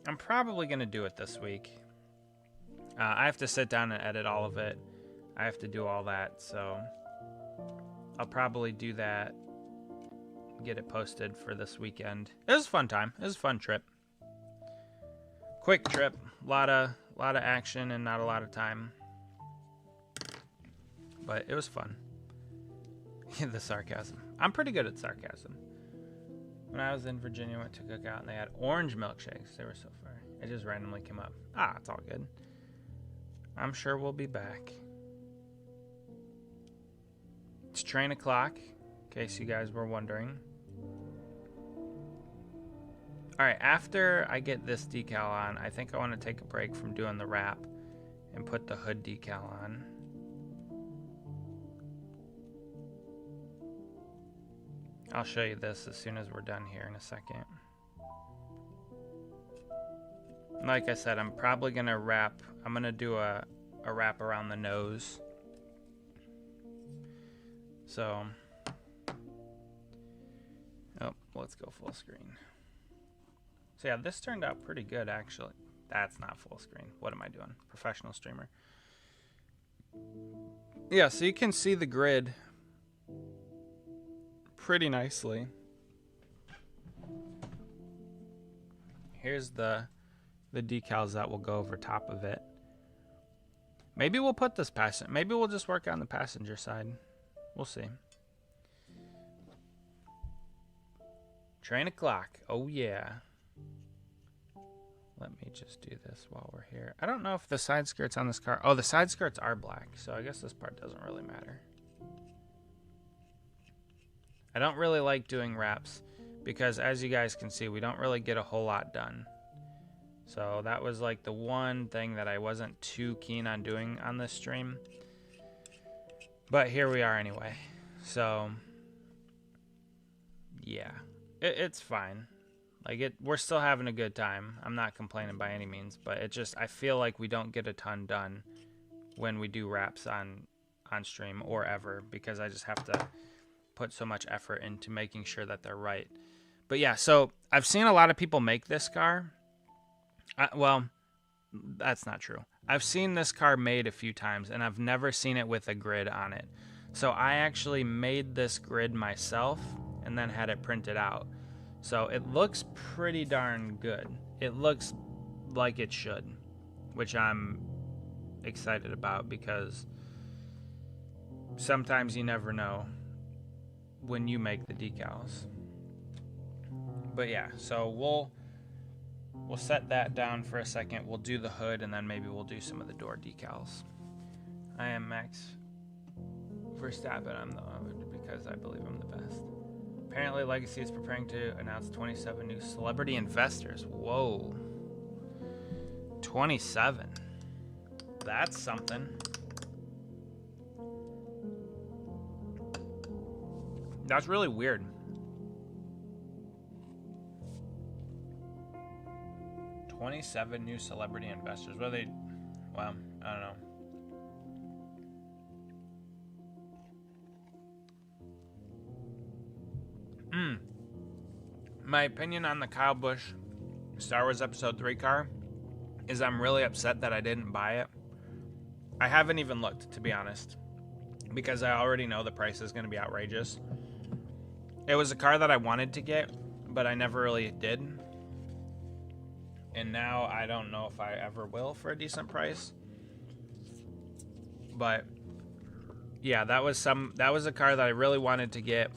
I'm probably going to do it this week. I have to sit down and edit all of it. I have to do all that, so I'll probably do that, get it posted for this weekend. It was a fun time. It was a fun trip. Quick trip. A lot of action and not a lot of time. But it was fun. The sarcasm. I'm pretty good at sarcasm. When I was in Virginia, I went to Cookout and they had orange milkshakes. They were so far. It just randomly came up. It's all good. I'm sure we'll be back. It's train o'clock, in case you guys were wondering. Alright, after I get this decal on, I think I want to take a break from doing the wrap and put the hood decal on. I'll show you this as soon as we're done here in a second. Like I said, I'm probably going to wrap. I'm going to do a wrap around the nose. So, let's go full screen. So yeah, this turned out pretty good actually. That's not full screen. What am I doing? Professional streamer. Yeah, so you can see the grid pretty nicely. Here's the decals that will go over top of it. Maybe we'll put this maybe we'll just work on the passenger side. We'll see. Train o'clock. Oh yeah. Let me just do this while we're here. I don't know if the side skirts on this car... Oh, the side skirts are black, so I guess this part doesn't really matter. I don't really like doing wraps because, as you guys can see, we don't really get a whole lot done. So that was like the one thing that I wasn't too keen on doing on this stream. But here we are anyway. So, yeah. It's fine. Like, we're still having a good time. I'm not complaining by any means, but it just, I feel like we don't get a ton done when we do wraps on stream or ever, because I just have to put so much effort into making sure that they're right. But yeah, so I've seen a lot of people make this car. Well, that's not true. I've seen this car made a few times, and I've never seen it with a grid on it. So I actually made this grid myself and then had it printed out. So it looks pretty darn good. It looks like it should, which I'm excited about because sometimes you never know when you make the decals. But yeah, so we'll set that down for a second. We'll do the hood, and then maybe we'll do some of the door decals. I am Max Verstappen. I'm the because I believe I'm the best. Apparently, Legacy is preparing to announce 27 new celebrity investors. Whoa. 27. That's something. That's really weird. 27 new celebrity investors. What are they? Well, I don't know. My opinion on the Kyle Busch Star Wars Episode 3 car is I'm really upset that I didn't buy it. I haven't even looked, to be honest, because I already know the price is going to be outrageous. It was a car that I wanted to get, but I never really did. And now I don't know if I ever will for a decent price. But yeah, that was a car that I really wanted to get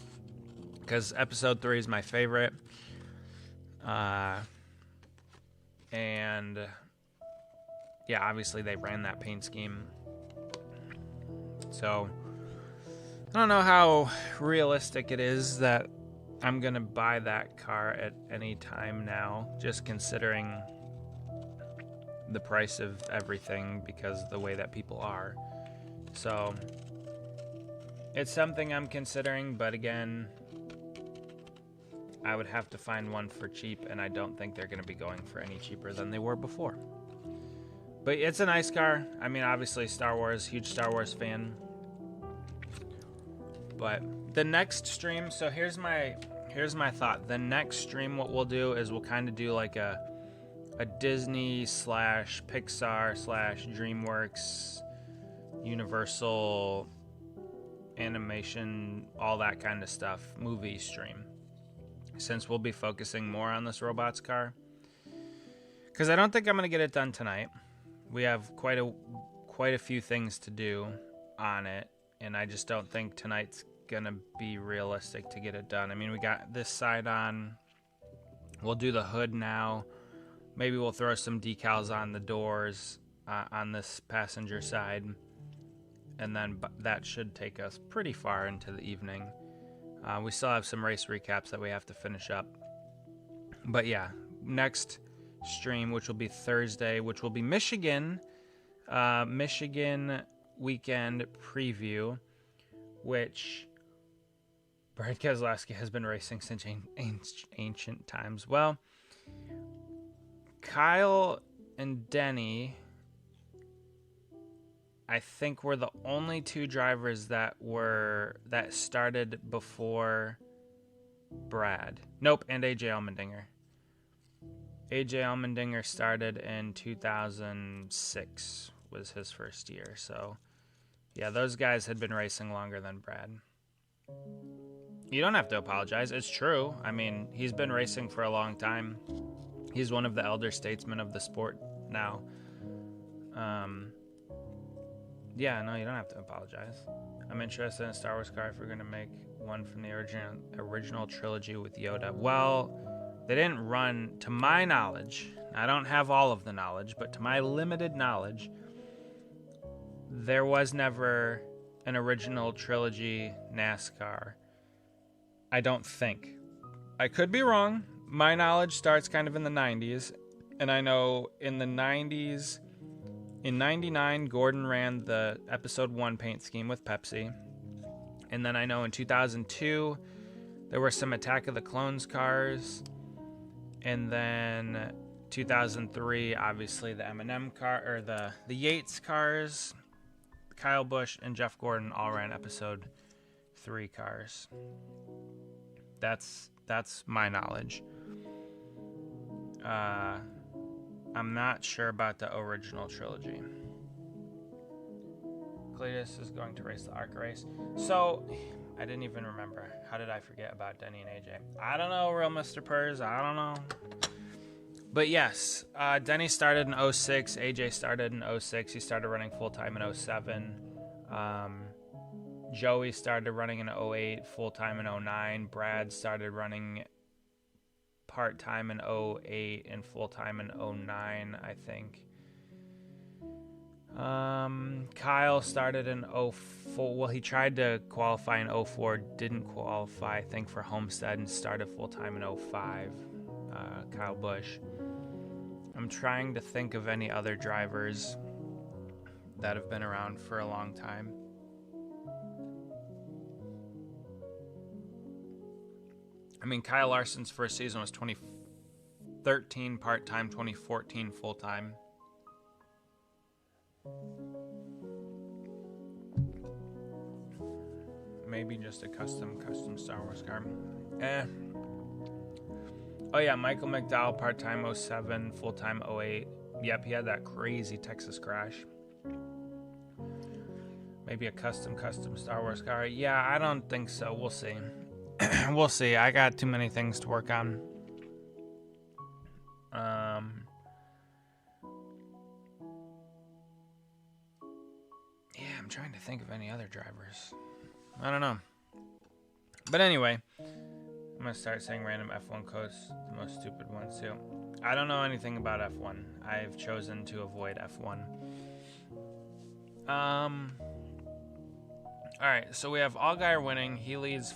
because Episode 3 is my favorite. And yeah, obviously they ran that paint scheme. So I don't know how realistic it is that I'm going to buy that car at any time now, just considering the price of everything because of the way that people are. So it's something I'm considering, but again, I would have to find one for cheap, and I don't think they're going to be going for any cheaper than they were before. But it's a nice car. I mean, obviously Star Wars, huge Star Wars fan. But the next stream, so here's my thought. The next stream, what we'll do is we'll kind of do like a Disney / Pixar / DreamWorks, Universal animation, all that kind of stuff, movie stream. Since we'll be focusing more on this robots car. Because I don't think I'm going to get it done tonight. We have quite a few things to do on it. And I just don't think tonight's going to be realistic to get it done. I mean, we got this side on. We'll do the hood now. Maybe we'll throw some decals on the doors on this passenger side. And then that should take us pretty far into the evening. We still have some race recaps that we have to finish up. But yeah, next stream, which will be Thursday, which will be Michigan weekend preview, which Brad Keselowski has been racing since ancient times. Well, Kyle and Denny, I think, were the only two drivers that started before Brad. Nope, and AJ Allmendinger. AJ Allmendinger started in 2006 was his first year, so Yeah, those guys had been racing longer than Brad. You don't have to apologize. It's true. I mean, he's been racing for a long time. He's one of the elder statesmen of the sport now. Yeah, no, you don't have to apologize. I'm interested in a Star Wars car if we're going to make one from the original trilogy with Yoda. Well, they didn't run, to my knowledge. I don't have all of the knowledge, but to my limited knowledge, there was never an original trilogy NASCAR. I don't think. I could be wrong. My knowledge starts kind of in the 90s, and I know in the 90s, in 99, Gordon ran the episode 1 paint scheme with Pepsi. And then I know in 2002, there were some Attack of the Clones cars. And then 2003, obviously the M&M car, or the Yates cars. Kyle Busch and Jeff Gordon all ran episode 3 cars. That's my knowledge. I'm not sure about the original trilogy. Cletus is going to race the ARCA race. So, I didn't even remember. How did I forget about Denny and AJ? I don't know, real Mr. Purrs. I don't know. But yes, Denny started in 06. AJ started in 06. He started running full-time in 07. Joey started running in 08, full-time in 09. Brad started running part-time in 08 and full-time in 09, I think. Kyle started in 04. Well, he tried to qualify in 04, didn't qualify, I think, for Homestead, and started full-time in 05. Kyle Busch. I'm trying to think of any other drivers that have been around for a long time. I mean, Kyle Larson's first season was 2013 part-time, 2014 full-time. Maybe just a custom Star Wars car. Oh yeah, Michael McDowell, part-time 07, full-time 08. Yep, he had that crazy Texas crash. Maybe a custom Star Wars car. Yeah, I don't think so. We'll see. We'll see. I got too many things to work on. Yeah, I'm trying to think of any other drivers. I don't know. But anyway, I'm going to start saying random F1 codes, the most stupid ones too. I don't know anything about F1. I've chosen to avoid F1. Alright, so we have Allgaier winning. He leads,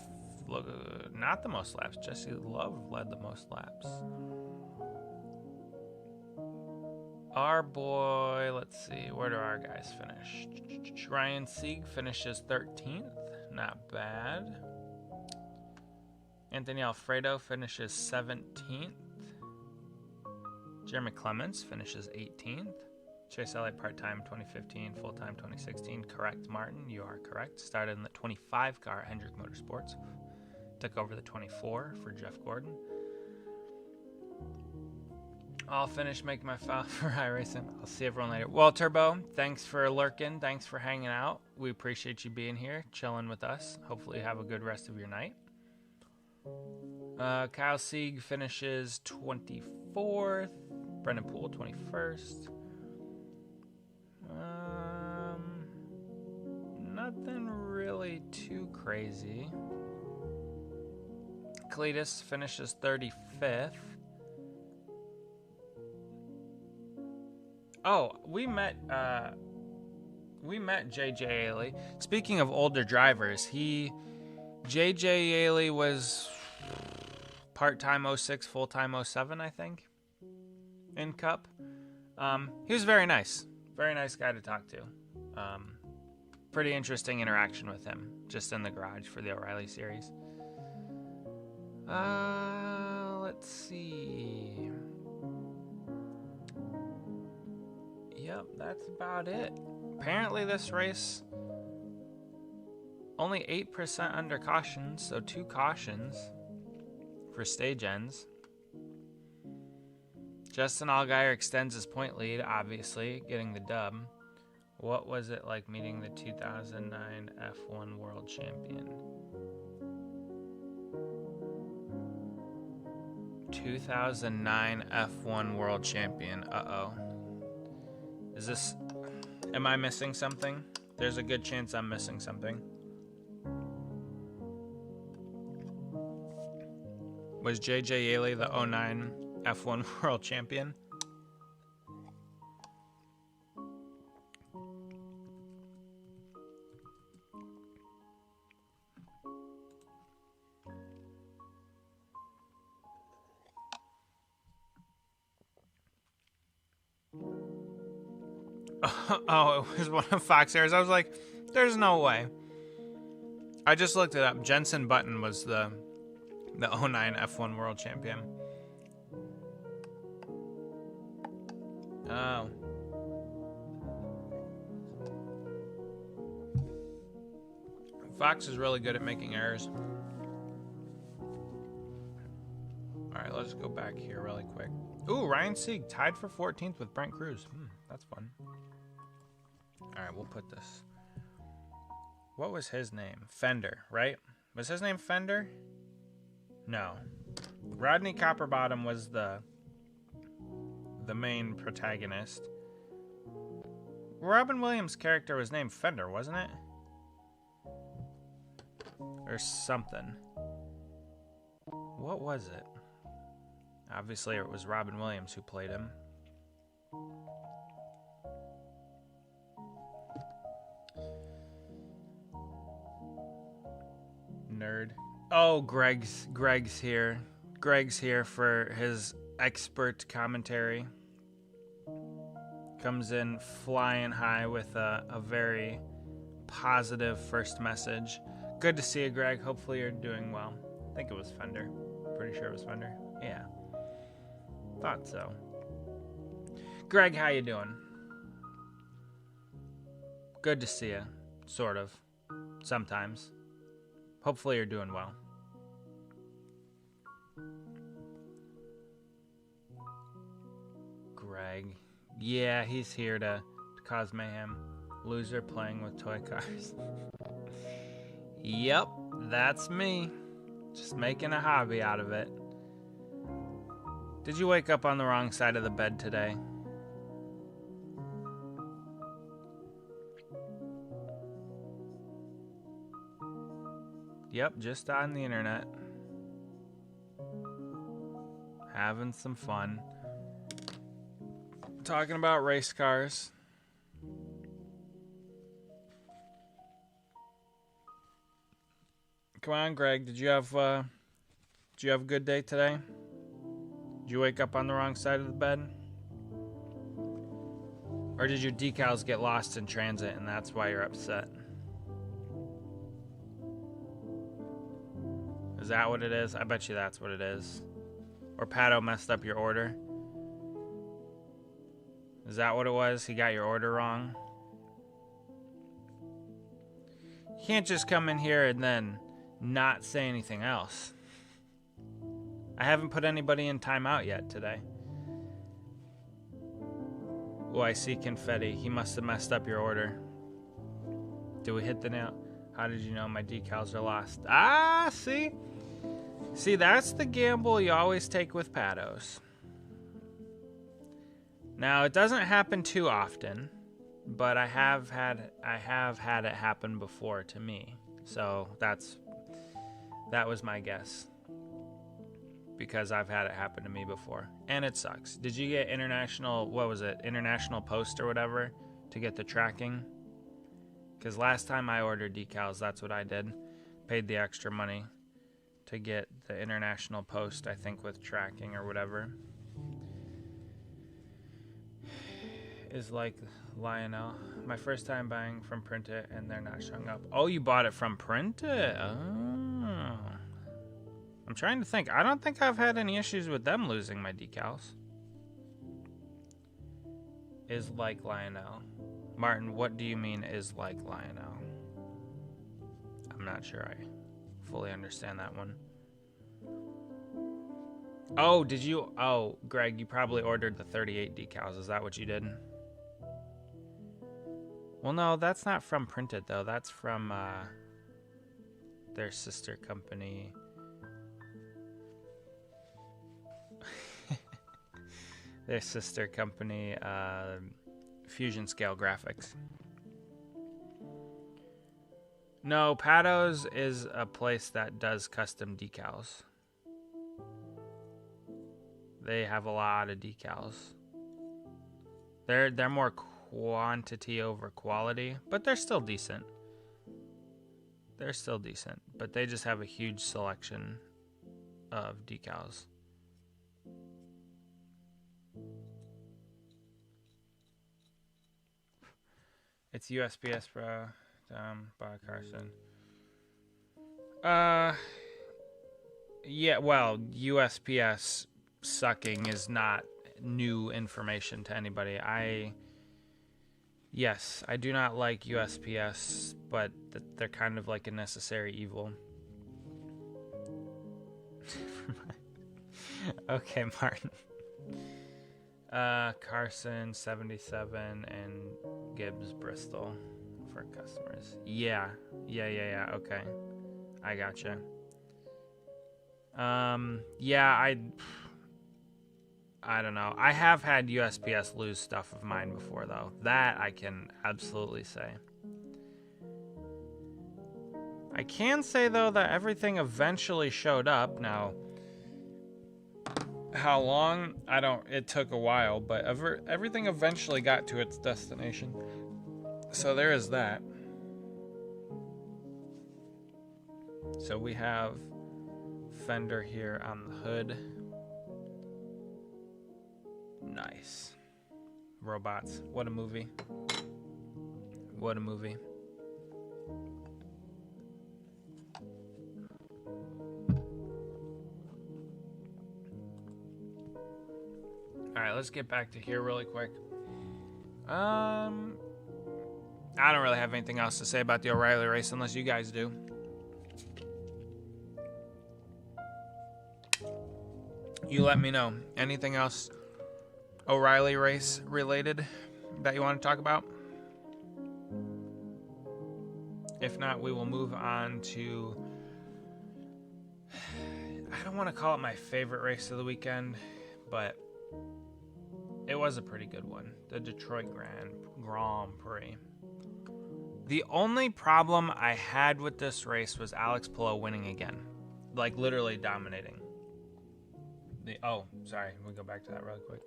not the most laps. Jesse Love led the most laps. Our boy, let's see, where do our guys finish? Ryan Sieg finishes 13th. Not bad. Anthony Alfredo finishes 17th. Jeremy Clements finishes 18th. Chase Elliott part-time 2015, full-time 2016. Correct, Martin. You are correct. Started in the 25 car at Hendrick Motorsports. Took over the 24 for Jeff Gordon. I'll finish making my file for iRacing. I'll see everyone later. Well, Turbo, thanks for lurking. Thanks for hanging out. We appreciate you being here, chilling with us. Hopefully you have a good rest of your night. Kyle Sieg finishes 24th. Brendan Poole, 21st. Nothing really too crazy. Cletus finishes 35th. Oh, we met JJ Ailey. Speaking of older drivers, JJ Ailey was part-time 06, full-time 07, I think, in Cup. He was very nice. Very nice guy to talk to. Pretty interesting interaction with him, just in the garage for the O'Reilly series. Let's see. Yep, that's about it. Apparently this race, only 8% under cautions, so 2 cautions for stage ends. Justin Allgaier extends his point lead, obviously, getting the dub. What was it like meeting the 2009 F1 World Champion? 2009 F1 World Champion. Uh-oh. Is this... Am I missing something? There's a good chance I'm missing something. Was JJ Yaley the 09 F1 World Champion? Oh, it was one of Fox Airs. I was like, there's no way. I just looked it up. Jensen Button was the 09 F1 World Champion. Oh. Fox is really good at making errors. Alright, let's go back here really quick. Ooh, Ryan Sieg tied for 14th with Brent Cruz. That's fun. Alright, we'll put this. What was his name? Fender, right? Was his name Fender? No. Rodney Copperbottom was the main protagonist. Robin Williams' character was named Fender, wasn't it? Or something. What was it? Obviously, it was Robin Williams who played him. Nerd. Oh, Greg's here. Greg's here for his expert commentary. Comes in flying high with a very positive first message. Good to see you, Greg. Hopefully you're doing well. I think it was Fender. Pretty sure it was Fender. Yeah. Thought so. Greg, how you doing? Good to see you. Sort of. Sometimes. Hopefully you're doing well. Greg. Yeah, he's here to cause mayhem. Loser playing with toy cars. Yep, that's me. Just making a hobby out of it. Did you wake up on the wrong side of the bed today? Yep, just on the internet. Having some fun. Talking about race cars. Come on, Greg. Did you have a good day today? Did you wake up on the wrong side of the bed? Or did your decals get lost in transit and that's why you're upset? Is that what it is? I bet you that's what it is. Or Pato messed up your order. Is that what it was? He got your order wrong? You can't just come in here and then not say anything else. I haven't put anybody in timeout yet today. Oh, I see confetti. He must have messed up your order. Did we hit the nail? How did you know my decals are lost? Ah, see? See, that's the gamble you always take with Patos. Now, it doesn't happen too often, but I have had it happen before to me. So that was my guess. Because I've had it happen to me before. And it sucks. Did you get international post or whatever to get the tracking? Because last time I ordered decals, that's what I did. Paid the extra money to get the international post, I think, with tracking or whatever. Is like Lionel. My first time buying from Printit and they're not showing up. Oh, you bought it from Printit? Oh. I'm trying to think. I don't think I've had any issues with them losing my decals. Is like Lionel. Martin, what do you mean is like Lionel? I'm not sure I fully understand that one. Oh, did you? Oh, Greg, you probably ordered the 38 decals. Is that what you did? Well, no, that's not from Printed, though. That's from their sister company. Their sister company, Fusion Scale Graphics. No, Pado's is a place that does custom decals. They have a lot of decals. They're more quantity over quality, but they're still decent. They're still decent, but they just have a huge selection of decals. It's USPS, bro. By Carson. Yeah, well, USPS sucking is not new information to anybody. Yes, I do not like USPS, but they're kind of like a necessary evil. Okay, Martin. Carson 77 and Gibbs Bristol for customers. Yeah. Okay, I gotcha. Yeah, I don't know. I have had USPS lose stuff of mine before, though. That I can absolutely say. I can say, though, that everything eventually showed up. Now, how long? It took a while, but everything eventually got to its destination. So there is that. So we have fender here on the hood. Nice. Robots. What a movie. What a movie. Alright, let's get back to here really quick. I don't really have anything else to say about the O'Reilly race unless you guys do. You let me know. Anything else O'Reilly race related that you want to talk about? If not, we will move on to... I don't want to call it my favorite race of the weekend, but it was a pretty good one. The Detroit Grand Prix. The only problem I had with this race was Alex Palou winning again. Like, literally dominating. Sorry. We'll go back to that really quick.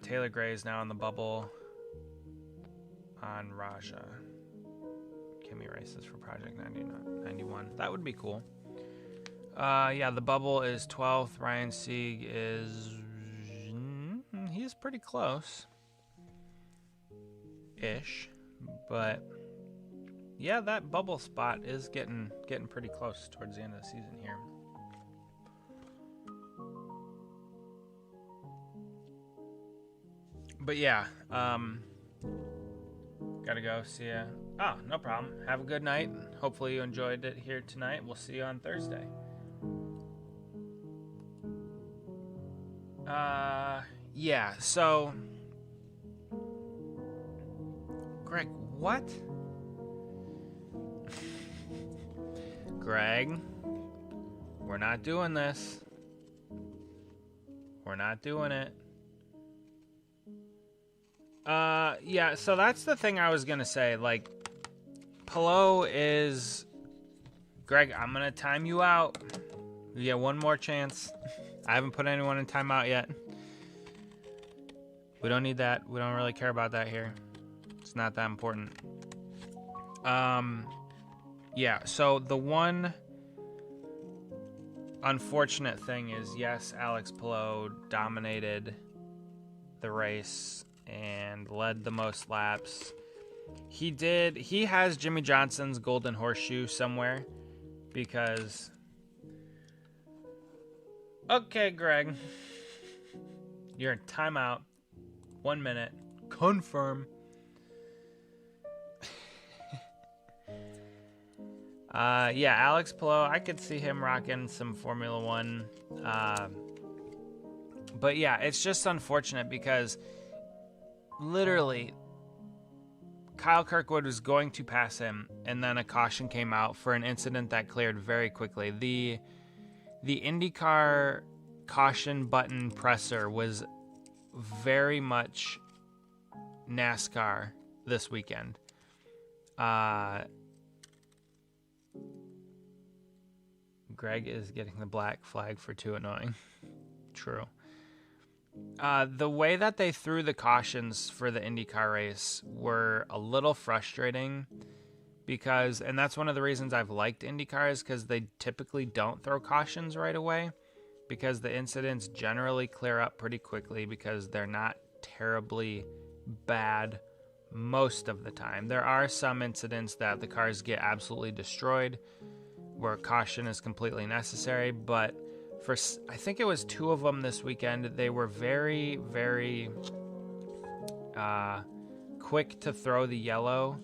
Taylor Gray is now in the bubble on Raja. Kimmy races for Project 91. That would be cool. Yeah, the bubble is 12th. Ryan Sieg is... He's pretty close. Ish. But... yeah, that bubble spot is getting pretty close towards the end of the season here. But yeah, gotta go. See ya. Oh, no problem. Have a good night. Hopefully you enjoyed it here tonight. We'll see you on Thursday. Yeah, so... Greg, what? Greg, we're not doing this. We're not doing it. Yeah, so that's the thing I was gonna say. Like, Palou is... Greg, I'm gonna time you out. You get one more chance. I haven't put anyone in timeout yet. We don't need that. We don't really care about that here. It's not that important. Yeah, so the one unfortunate thing is, yes, Alex Palou dominated the race and led the most laps. He has Jimmy Johnson's golden horseshoe somewhere because... Okay, Greg. You're in timeout. 1 minute. Confirm. Yeah, Alex Palou, I could see him rocking some Formula One. But yeah, it's just unfortunate because literally Kyle Kirkwood was going to pass him, and then a caution came out for an incident that cleared very quickly. The IndyCar caution button presser was very much NASCAR this weekend. Greg is getting the black flag for too annoying. True. The way that they threw the cautions for the IndyCar race were a little frustrating because, and that's one of the reasons I've liked IndyCar, is because they typically don't throw cautions right away because the incidents generally clear up pretty quickly because they're not terribly bad most of the time. There are some incidents that the cars get absolutely destroyed where caution is completely necessary, but for, I think it was 2 of them this weekend, they were very, very quick to throw the yellow.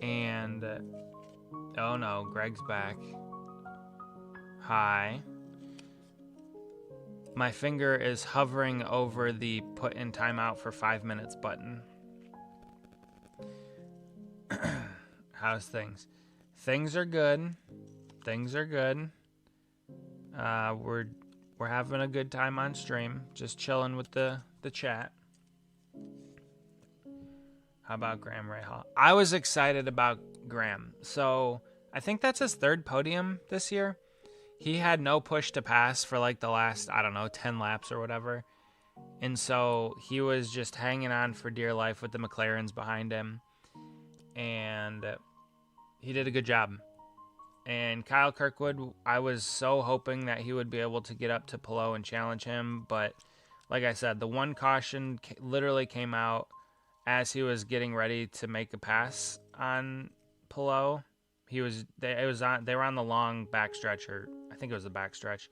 And oh no, Greg's back. Hi. My finger is hovering over the put in timeout for 5 minutes button. How's things? Things are good. Things are good. We're having a good time on stream, just chilling with the chat. How about Graham Rahal? I was excited about Graham. So I think that's his 3rd podium this year. He had no push to pass for like the last, 10 laps or whatever. And so he was just hanging on for dear life with the McLarens behind him. And he did a good job. And Kyle Kirkwood, I was so hoping that he would be able to get up to Palou and challenge him. But like I said, the one caution literally came out as he was getting ready to make a pass on Palou. They were on the long backstretch, or I think it was the backstretch.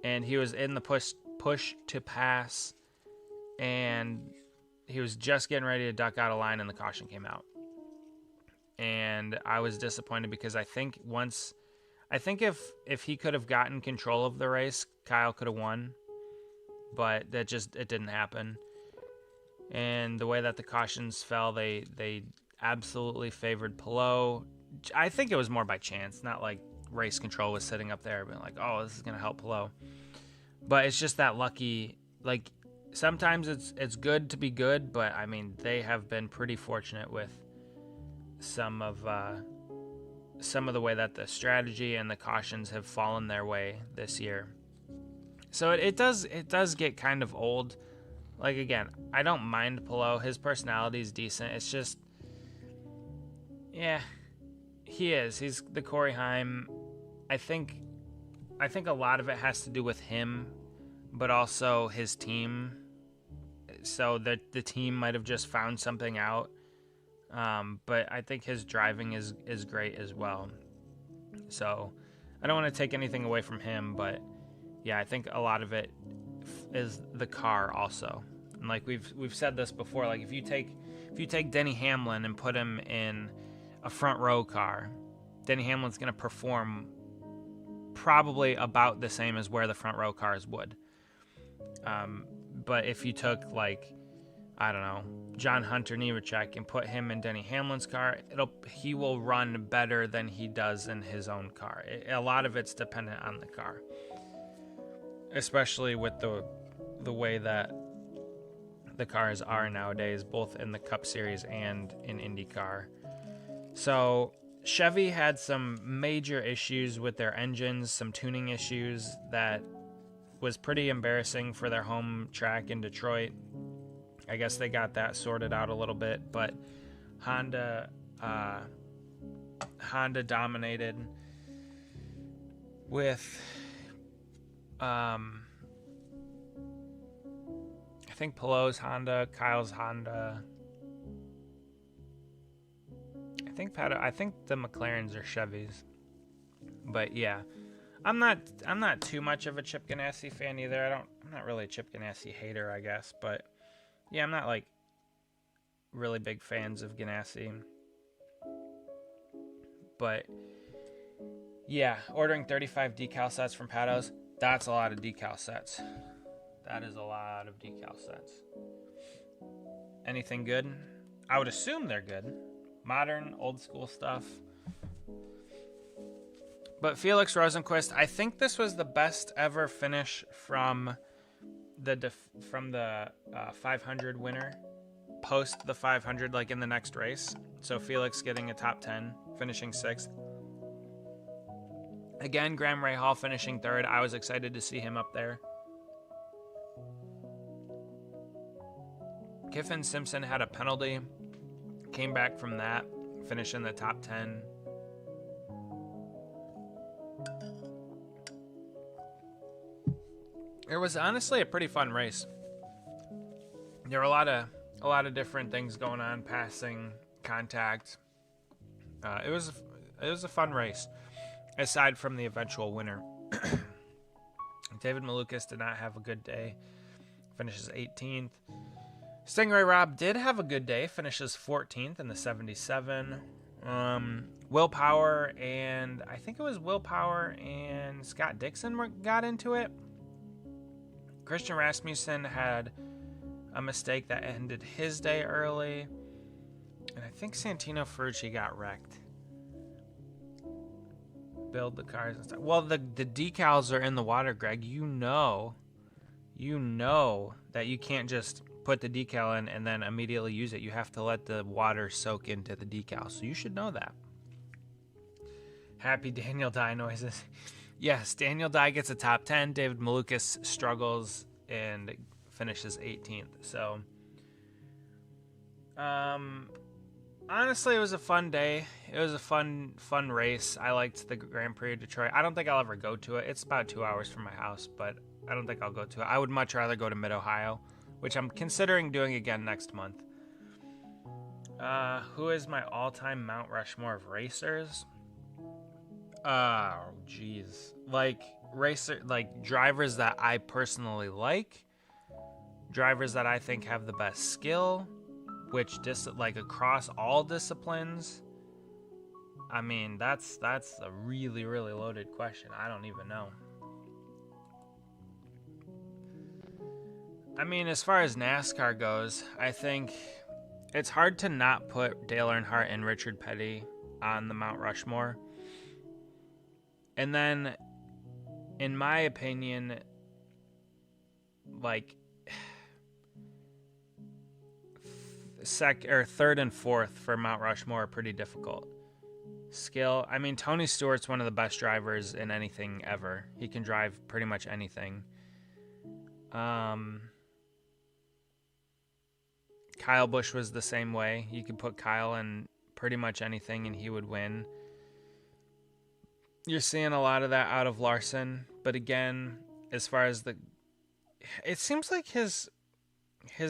And he was in the push to pass. And he was just getting ready to duck out of line and the caution came out. And I was disappointed because I think if he could have gotten control of the race, Kyle could have won, but it didn't happen. And the way that the cautions fell, they absolutely favored Palou. I think it was more by chance, not like race control was sitting up there being like, oh, this is going to help Palou. But it's just that lucky, like sometimes it's good to be good, but I mean, they have been pretty fortunate with some of the way that the strategy and the cautions have fallen their way this year. So it does get kind of old. Like again, I don't mind Palou. His personality is decent. It's just, yeah, he's the Corey Haim. I think a lot of it has to do with him, but also his team. So the team might have just found something out. But I think his driving is great as well. So I don't want to take anything away from him, but yeah, I think a lot of it is the car also. And like we've said this before, like if you take Denny Hamlin and put him in a front row car, Denny Hamlin's going to perform probably about the same as where the front row cars would. But if you took like, I don't know, John Hunter Nemechek and put him in Denny Hamlin's car, he will run better than he does in his own car. A lot of it's dependent on the car, especially with the way that the cars are nowadays, both in the Cup Series and in IndyCar. So Chevy had some major issues with their engines, some tuning issues that was pretty embarrassing for their home track in Detroit. I guess they got that sorted out a little bit, but Honda dominated with, I think Palou's Honda, Kyle's Honda. I think the McLarens are Chevys. But yeah, I'm not too much of a Chip Ganassi fan either. I'm not really a Chip Ganassi hater, I guess, but yeah, I'm not like really big fans of Ganassi. But yeah, ordering 35 decal sets from Pados, that's a lot of decal sets. That is a lot of decal sets. Anything good? I would assume they're good. Modern, old school stuff. But Felix Rosenqvist, I think this was the best ever finish from the 500 winner, post the 500, like in the next race. So Felix getting a top 10, finishing 6th. Again, Graham Rahal finishing 3rd. I was excited to see him up there. Kiffin Simpson had a penalty, came back from that, finished in the top 10. It was honestly a pretty fun race. There were a lot of different things going on, passing, contact. It was a fun race, aside from the eventual winner. David Malukas did not have a good day, finishes 18th. Stingray Rob did have a good day, finishes 14th in the 77. Willpower and I think it was Willpower and Scott Dixon got into it. Christian Rasmussen had a mistake that ended his day early. And I think Santino Ferrucci got wrecked. Build the cars and stuff. Well, the decals are in the water, Greg. You know that you can't just put the decal in and then immediately use it. You have to let the water soak into the decal. So you should know that. Happy Daniel Dye noises. Yes, Daniel Dye gets a top 10. David Malukas struggles and finishes 18th. So, honestly, it was a fun day. It was a fun race. I liked the Grand Prix of Detroit. I don't think I'll ever go to it. It's about 2 hours from my house, but I don't think I'll go to it. I would much rather go to Mid-Ohio, which I'm considering doing again next month. Who is my all-time Mount Rushmore of racers? Oh, jeez. Like drivers that I personally like, drivers that I think have the best skill, which across all disciplines. I mean, that's a really, really loaded question. I don't even know. I mean, as far as NASCAR goes, I think it's hard to not put Dale Earnhardt and Richard Petty on the Mount Rushmore. And then, in my opinion, third and fourth for Mount Rushmore are pretty difficult. Skill, I mean, Tony Stewart's one of the best drivers in anything ever. He can drive pretty much anything. Kyle Busch was the same way. You could put Kyle in pretty much anything and he would win. You're seeing a lot of that out of Larson, but again, as far as it seems like his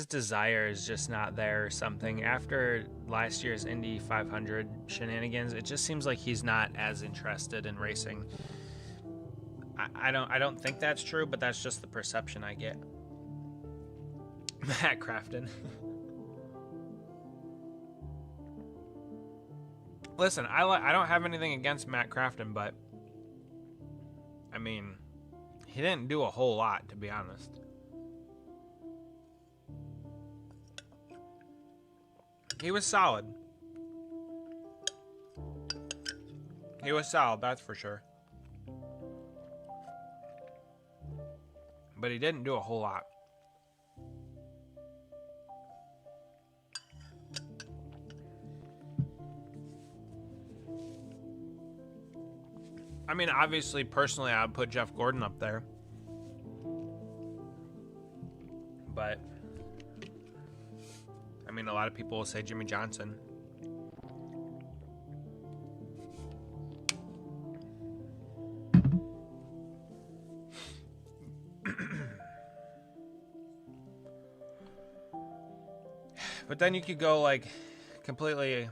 desire is just not there or something. After last year's Indy 500 shenanigans, it just seems like he's not as interested in racing. I don't think that's true, but that's just the perception I get. Matt Crafton. Listen, I don't have anything against Matt Crafton, but I mean, he didn't do a whole lot, to be honest. He was solid. He was solid, that's for sure. But he didn't do a whole lot. I mean, obviously, personally, I would put Jeff Gordon up there. But, I mean, a lot of people will say Jimmy Johnson. But then you could go, like, completely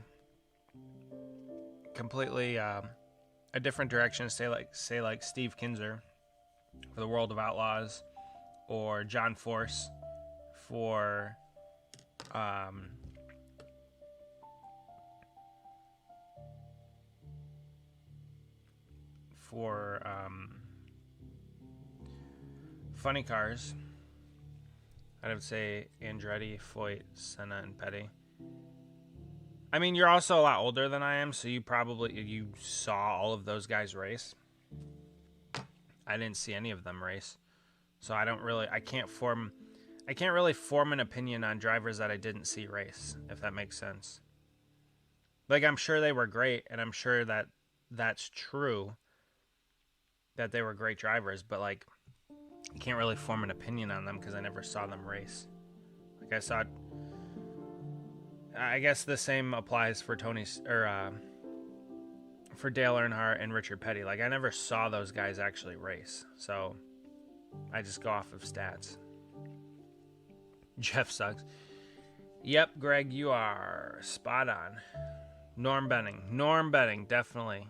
a different direction, say like Steve Kinzer for the World of Outlaws, or John Force for funny cars. I would say Andretti, Foyt, Senna, and Petty. I mean, you're also a lot older than I am, so you saw all of those guys race. I didn't see any of them race, so I can't really form an opinion on drivers that I didn't see race, if that makes sense. Like, I'm sure they were great, and I'm sure that that's true, that they were great drivers, but like, I can't really form an opinion on them because I never saw them race. Like, I guess the same applies for for Dale Earnhardt and Richard Petty. Like, I never saw those guys actually race, so I just go off of stats. Jeff sucks. Yep, Greg, you are spot on. Norm Benning, definitely.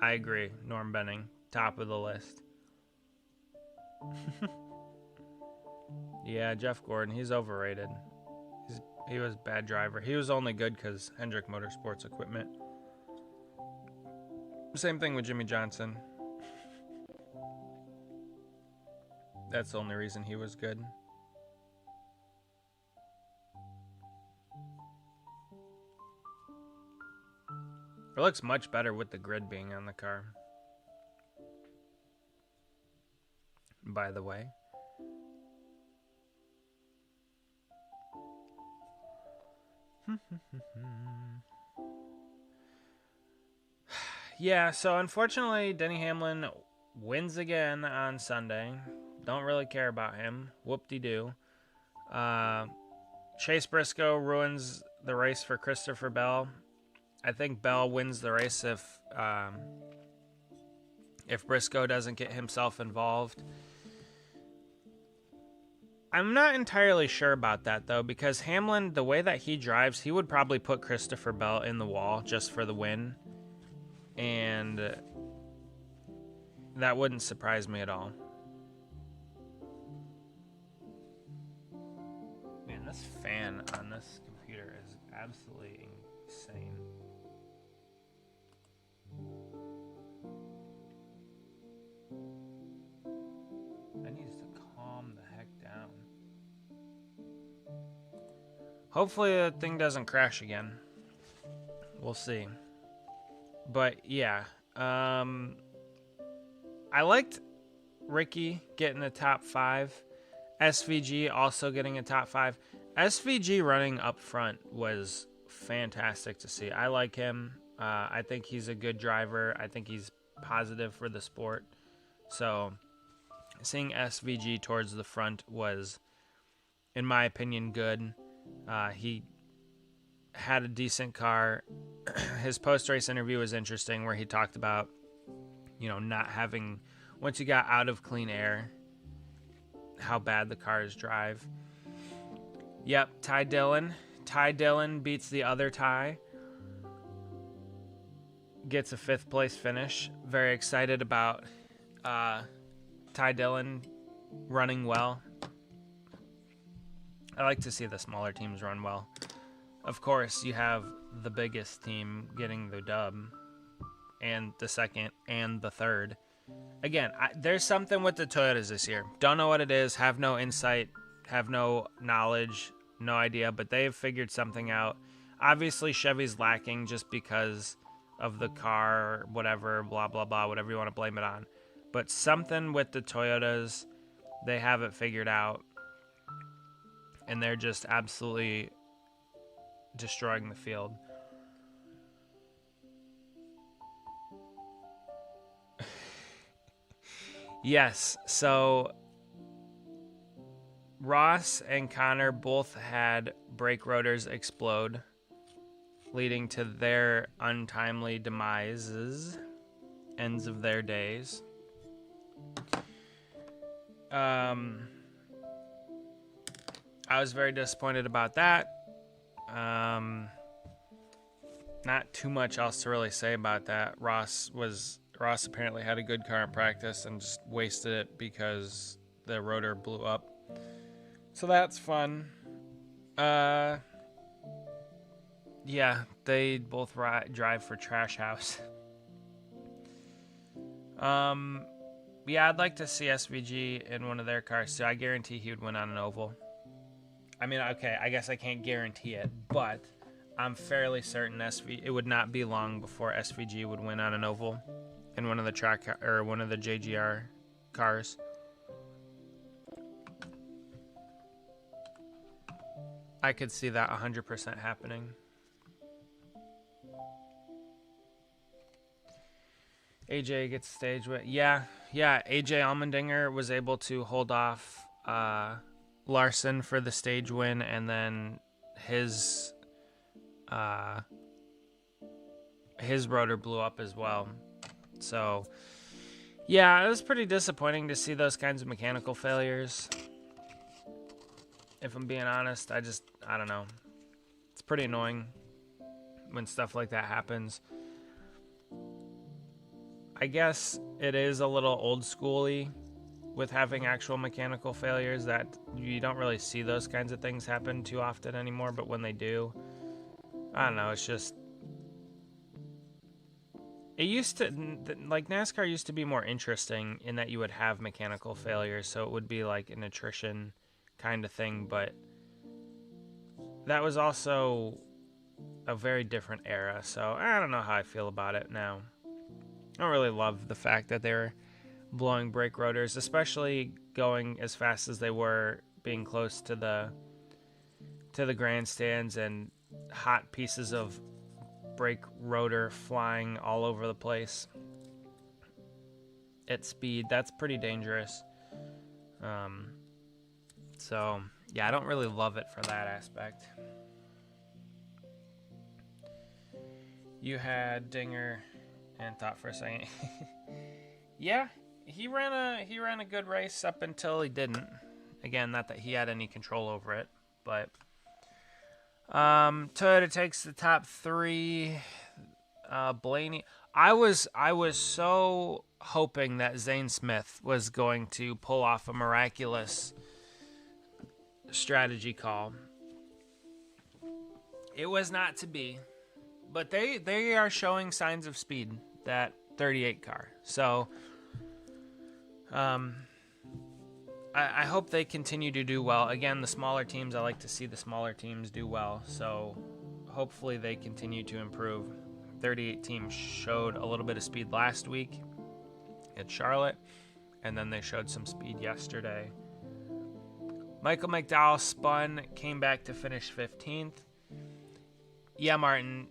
I agree. Norm Benning, top of the list. Yeah, Jeff Gordon, he's overrated. He was a bad driver. He was only good because Hendrick Motorsports equipment. Same thing with Jimmy Johnson. That's the only reason he was good. It looks much better with the grid being on the car. By the way. Yeah, so unfortunately, Denny Hamlin wins again on Sunday. Don't really care about him. Whoop-de-doo. Chase Briscoe ruins the race for Christopher Bell. I think Bell wins the race if Briscoe doesn't get himself involved. I'm not entirely sure about that, though, because Hamlin, the way that he drives, he would probably put Christopher Bell in the wall just for the win. And that wouldn't surprise me at all. Man, this fan on this computer is absolutely insane. That needs to calm the heck down. Hopefully the thing doesn't crash again. We'll see. But yeah, I liked Ricky getting the top 5. SVG also getting a top 5. SVG running up front was fantastic to see. I like him. I think he's a good driver. I think he's positive for the sport. So seeing SVG towards the front was, in my opinion, good. He had a decent car. His post-race interview was interesting where he talked about, not having, once you got out of clean air, how bad the cars drive. Yep, Ty Dillon. Ty Dillon beats the other Ty. Gets a 5th place finish. Very excited about Ty Dillon running well. I like to see the smaller teams run well. Of course, you have the biggest team getting the dub, and the second, and the third. Again, there's something with the Toyotas this year. Don't know what it is, have no insight, have no knowledge, no idea, but they've figured something out. Obviously, Chevy's lacking just because of the car, whatever, blah, blah, blah, whatever you want to blame it on. But something with the Toyotas, they have it figured out, and they're just absolutely destroying the field. Yes, so Ross and Connor both had brake rotors explode, leading to their untimely demises, ends of their days. I was very disappointed about that. Not too much else to really say about that. Ross apparently had a good car in practice and just wasted it because the rotor blew up. So that's fun. Yeah, they both drive for Trash House. Yeah, I'd like to see SVG in one of their cars too. I guarantee he would win on an oval. I mean, okay, I guess I can't guarantee it, but I'm fairly certain it would not be long before SVG would win on an oval in one of the one of the JGR cars. I could see that 100% happening. AJ gets stage win. Yeah. AJ Allmendinger was able to hold off Larson for the stage win, and then his rotor blew up as well. So, yeah, it was pretty disappointing to see those kinds of mechanical failures. If I'm being honest, I don't know. It's pretty annoying when stuff like that happens. I guess it is a little old schooly with having actual mechanical failures, that you don't really see those kinds of things happen too often anymore, but when they do, I don't know, it's just... It used to, like, NASCAR used to be more interesting in that you would have mechanical failures, so it would be like an attrition kind of thing, but that was also a very different era, so I don't know how I feel about it now. I don't really love the fact that they're blowing brake rotors, especially going as fast as they were, being close to the grandstands, and hot pieces of brake rotor flying all over the place at speed. That's pretty dangerous. So yeah, I don't really love it for that aspect. You had Dinger and thought for a second. Yeah, he ran a good race up until he didn't. Again, not that he had any control over it, but Toyota takes the top 3. Blaney, I was so hoping that Zane Smith was going to pull off a miraculous strategy call. It was not to be, but they are showing signs of speed, that 38 car. So I hope they continue to do well. Again, the smaller teams, I like to see the smaller teams do well, so hopefully they continue to improve. 38 team showed a little bit of speed last week at Charlotte, and then they showed some speed yesterday. Michael McDowell spun, came back to finish 15th. Yeah, Martin,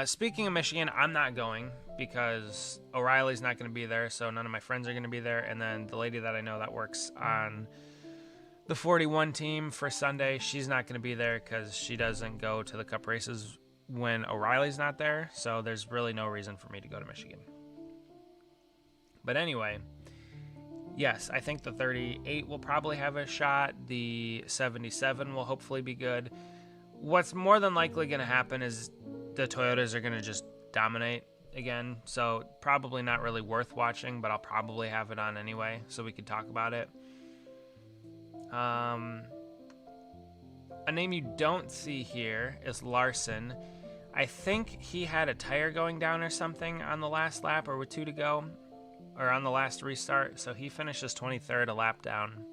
speaking of Michigan, I'm not going because O'Reilly's not going to be there, so none of my friends are going to be there, and then the lady that I know that works on the 41 team for Sunday, she's not going to be there because she doesn't go to the Cup races when O'Reilly's not there, so there's really no reason for me to go to Michigan. But anyway, yes, I think the 38 will probably have a shot. The 77 will hopefully be good. What's more than likely going to happen is the Toyotas are going to just dominate again, so probably not really worth watching, but I'll probably have it on anyway, so we can talk about it. A name you don't see here is Larson. I think he had a tire going down or something on the last lap, or with 2 to go, or on the last restart, so he finishes 23rd, a lap down.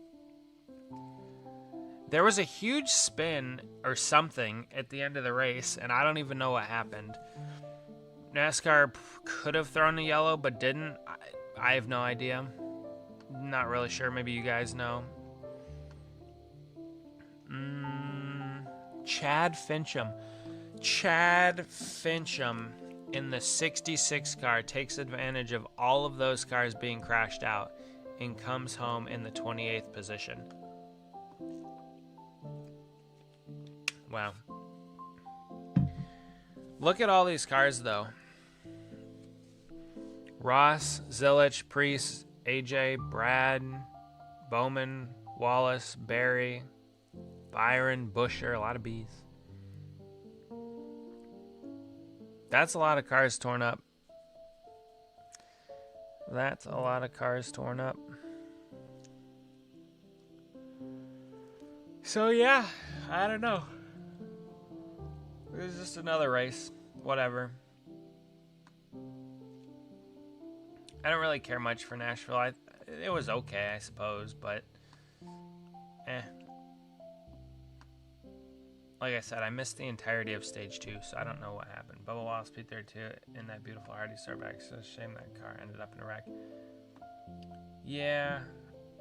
There was a huge spin or something at the end of the race, and I don't even know what happened. NASCAR could have thrown a yellow, but didn't. I have no idea. Not really sure. Maybe you guys know. Chad Fincham in the 66 car takes advantage of all of those cars being crashed out and comes home in the 28th position. Wow. Look at all these cars, though. Ross, Zilisch, Priest, AJ, Brad, Bowman, Wallace, Barry, Byron, Busher, a lot of B's. That's a lot of cars torn up. That's a lot of cars torn up. So yeah, I don't know. It was just another race. Whatever. I don't really care much for Nashville. It was okay, I suppose, but like I said, I missed the entirety of stage 2, so I don't know what happened. Bubba Wallace P32 in that beautiful Hardy Starback. So shame that car ended up in a wreck. Yeah.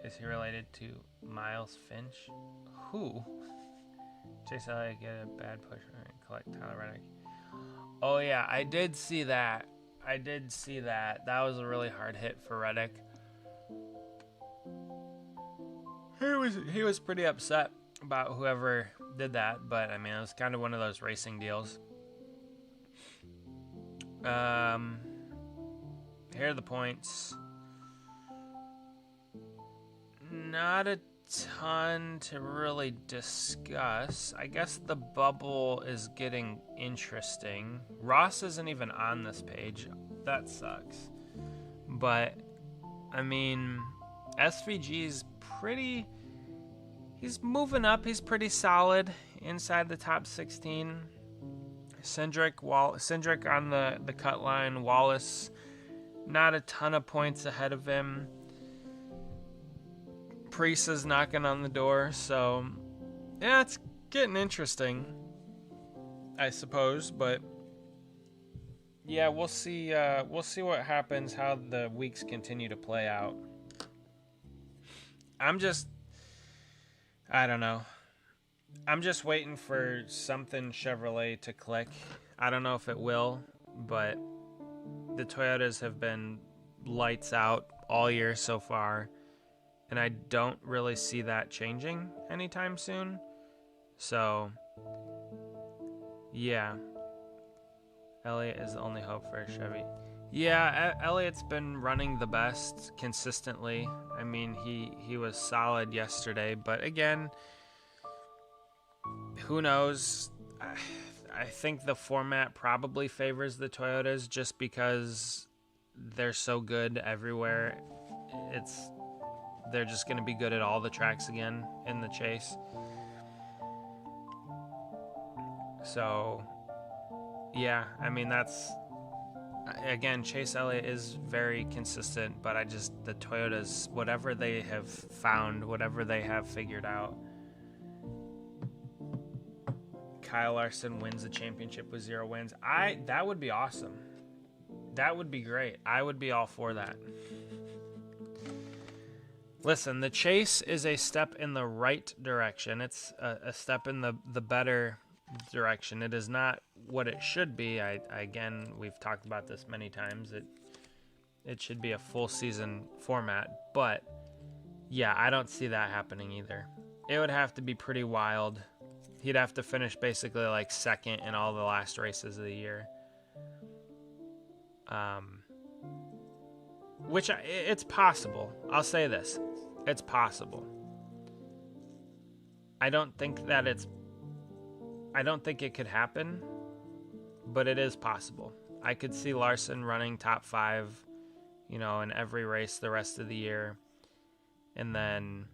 Is he related to Miles Finch? Who? Chase Elliott get a bad push and collect Tyler Reddick. Oh yeah, I did see that. That was a really hard hit for Reddick. He was pretty upset about whoever did that, but I mean it was kind of one of those racing deals. Here are the points. Not a ton to really discuss. I guess the bubble is getting interesting. Ross isn't even on this page. That sucks. But, I mean, SVG's pretty... He's moving up. He's pretty solid inside the top 16. Cindric on the cut line. Wallace, not a ton of points ahead of him. Priest is knocking on the door, so yeah, it's getting interesting, I suppose. But yeah, we'll see what happens, how the weeks continue to play out. I don't know. I'm just waiting for something Chevrolet to click. I don't know if it will, but the Toyotas have been lights out all year so far. And I don't really see that changing anytime soon. So, yeah. Elliott is the only hope for a Chevy. Yeah, Elliott's been running the best consistently. I mean, he was solid yesterday. But again, who knows? I think the format probably favors the Toyotas just because they're so good everywhere. They're just going to be good at all the tracks again in the chase. So, yeah, I mean, again, Chase Elliott is very consistent, but the Toyotas, whatever they have found, whatever they have figured out. Kyle Larson wins the championship with 0 wins. That would be awesome. That would be great. I would be all for that. Listen, the chase is a step in the right direction. It's a step in the better direction. It is not what it should be. Again, we've talked about this many times. It should be a full season format. But, yeah, I don't see that happening either. It would have to be pretty wild. He'd have to finish basically like second in all the last races of the year. Which, it's possible. I'll say this. It's possible. I don't think it could happen, but it is possible. I could see Larson running top 5, in every race the rest of the year. And then,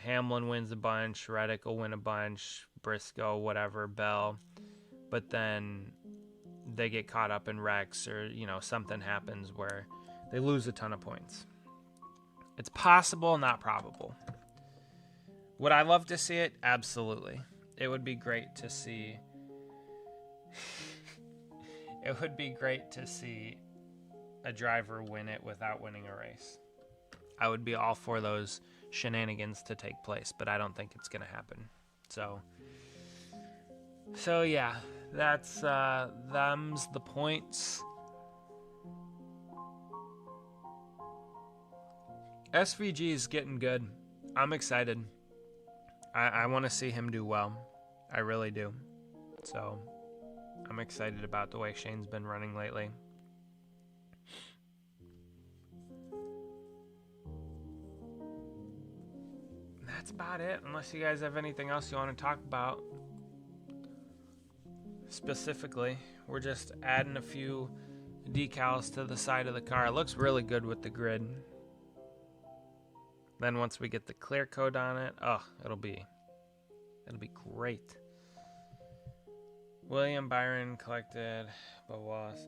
Hamlin wins a bunch, Reddick will win a bunch, Briscoe, whatever, Bell. But then they get caught up in wrecks or, something happens where they lose a ton of points. It's possible, not probable. Would I love to see it? Absolutely. It would be great to see. It would be great to see a driver win it without winning a race. I would be all for those shenanigans to take place, but I don't think it's going to happen. So yeah, that's them's the points. SVG is getting good. I'm excited. I want to see him do well. I really do. So I'm excited about the way Shane's been running lately. That's about it, unless you guys have anything else you want to talk about. Specifically, we're just adding a few decals to the side of the car. It looks really good with the grid. Then once we get the clear coat on it, it'll be great. William Byron collected, but Wallace.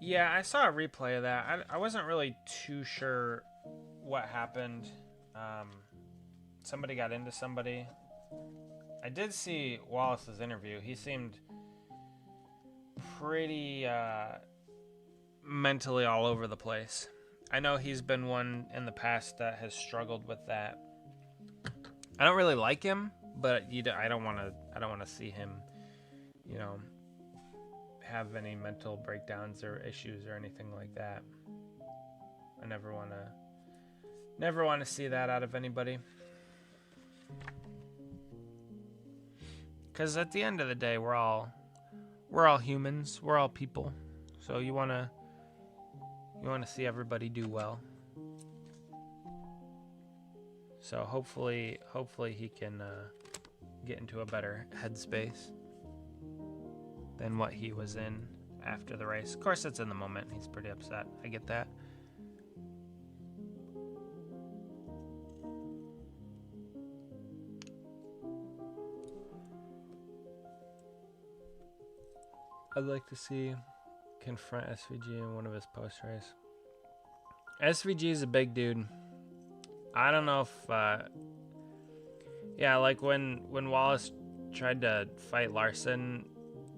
Yeah, I saw a replay of that. I wasn't really too sure what happened. Somebody got into somebody. I did see Wallace's interview. He seemed pretty mentally all over the place. I know he's been one in the past that has struggled with that. I don't really like him, but I don't want to see him, you know, have any mental breakdowns or issues or anything like that. I never want to see that out of anybody. Because at the end of the day, we're all humans. We're all people. So you want to see everybody do well. So hopefully he can get into a better headspace than what he was in after the race. Of course, it's in the moment. He's pretty upset. I get that. I'd like to see confront SVG in one of his post-race. SVG is a big dude. I don't know if, yeah, like when Wallace tried to fight Larson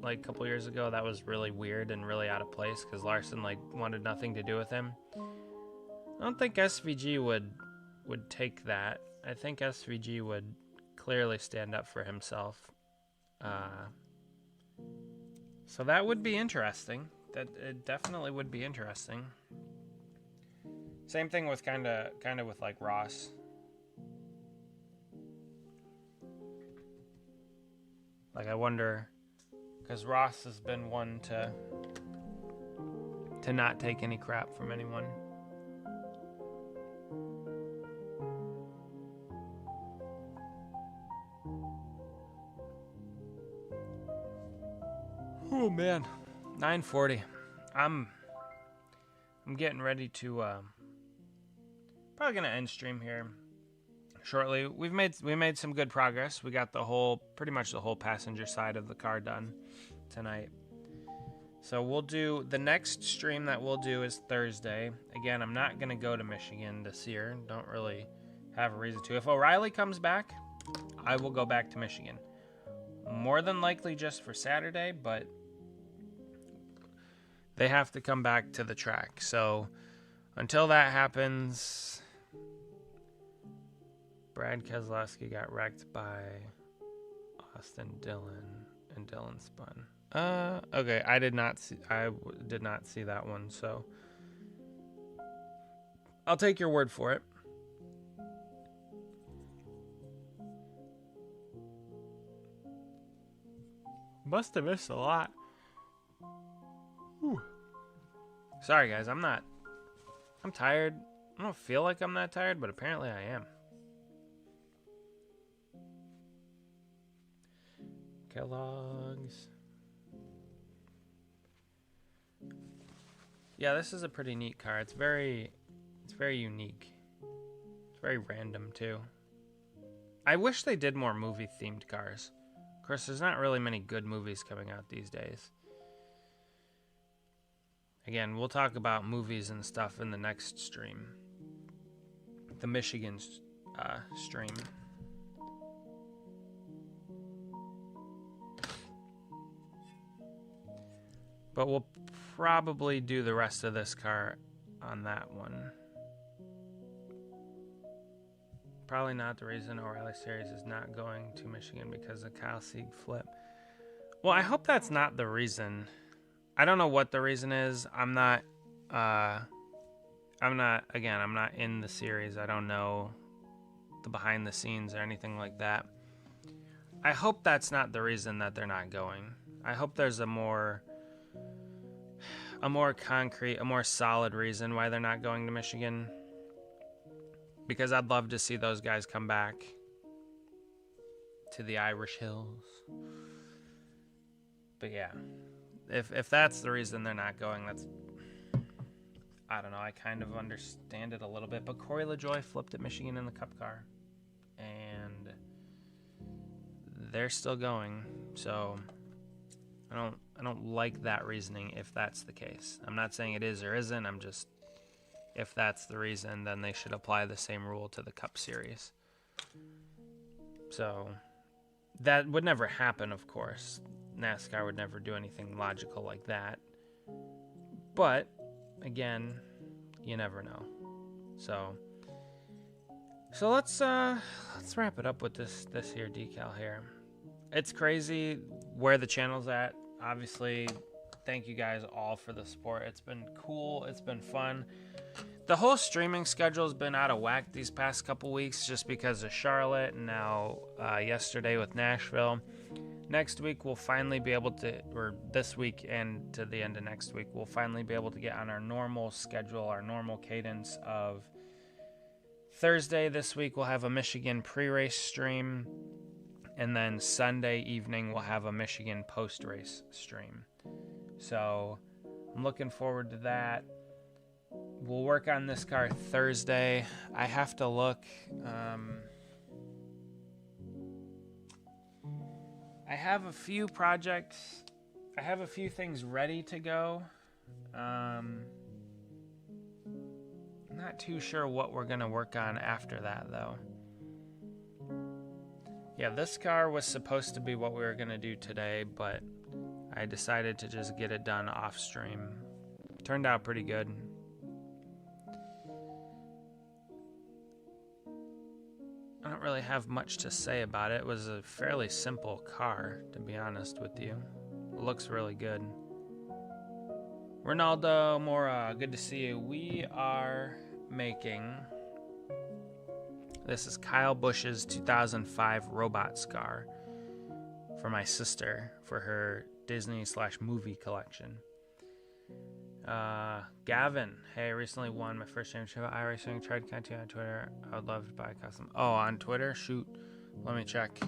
like a couple years ago, that was really weird and really out of place because Larson like wanted nothing to do with him. I don't think SVG would take that. I think SVG would clearly stand up for himself. So that would be interesting. That it definitely would be interesting. Same thing with kind of with like Ross. Like I wonder, because Ross has been one to not take any crap from anyone. Oh man, 9:40. I'm getting ready to probably gonna end stream here shortly. We made some good progress. We got pretty much the whole passenger side of the car done tonight. So we'll do the next stream that we'll do is Thursday. Again, I'm not gonna go to Michigan this year. Don't really have a reason to. If O'Reilly comes back, I will go back to Michigan. More than likely just for Saturday, but they have to come back to the track. So until that happens, Brad Keselowski got wrecked by Austin Dillon, and Dillon spun. Okay, I did not see that one, so I'll take your word for it. Must have missed a lot. Whew. Sorry guys, I'm tired. I don't feel like I'm that tired, but apparently I am. Kellogg's. Yeah, this is a pretty neat car. It's very unique. It's very random too. I wish they did more movie themed cars. Of course, there's not really many good movies coming out these days. Again, we'll talk about movies and stuff in the next stream. The Michigan stream. But we'll probably do the rest of this car on that one. Probably not the reason O'Reilly Series is not going to Michigan because of Kyle Sieg flip. Well, I hope that's not the reason. I don't know what the reason is. I'm not in the series. I don't know the behind the scenes or anything like that. I hope that's not the reason that they're not going. I hope there's a more concrete, a more solid reason why they're not going to Michigan. Because I'd love to see those guys come back to the Irish Hills. But yeah, if that's the reason they're not going, I don't know, I kind of understand it a little bit. But Corey LaJoie flipped at Michigan in the Cup car, and they're still going. So I don't like that reasoning if that's the case. I'm not saying it is or isn't. I'm just, if that's the reason, then they should apply the same rule to the Cup Series. So That would never happen, of course. NASCAR would never do anything logical like that. But, again, you never know. So let's wrap it up with this here decal here. It's crazy where the channel's at. Obviously, thank you guys all for the support. It's been cool. It's been fun. The whole streaming schedule has been out of whack these past couple weeks just because of Charlotte and now yesterday with Nashville. Next week we'll finally be able to, or this week and to the end of next week, we'll finally be able to get on our normal schedule, our normal cadence of Thursday this week we'll have a Michigan pre-race stream, and then Sunday evening we'll have a Michigan post-race stream. So I'm looking forward to that. We'll work on this car Thursday. I have to look. I have a few projects. I have a few things ready to go. I'm not too sure what we're going to work on after that, though. Yeah, this car was supposed to be what we were going to do today, but I decided to just get it done off stream. Turned out pretty good. I don't really have much to say about it. It was a fairly simple car, to be honest with you. It looks really good. Ronaldo Mora, good to see you. We are making... This is Kyle Busch's 2005 Robots car for my sister for her Disney/movie collection. Gavin, hey, I recently won my first championship at iRacing. Tried to contact you on Twitter. I would love to buy a custom. Oh, on Twitter? Shoot. Let me check.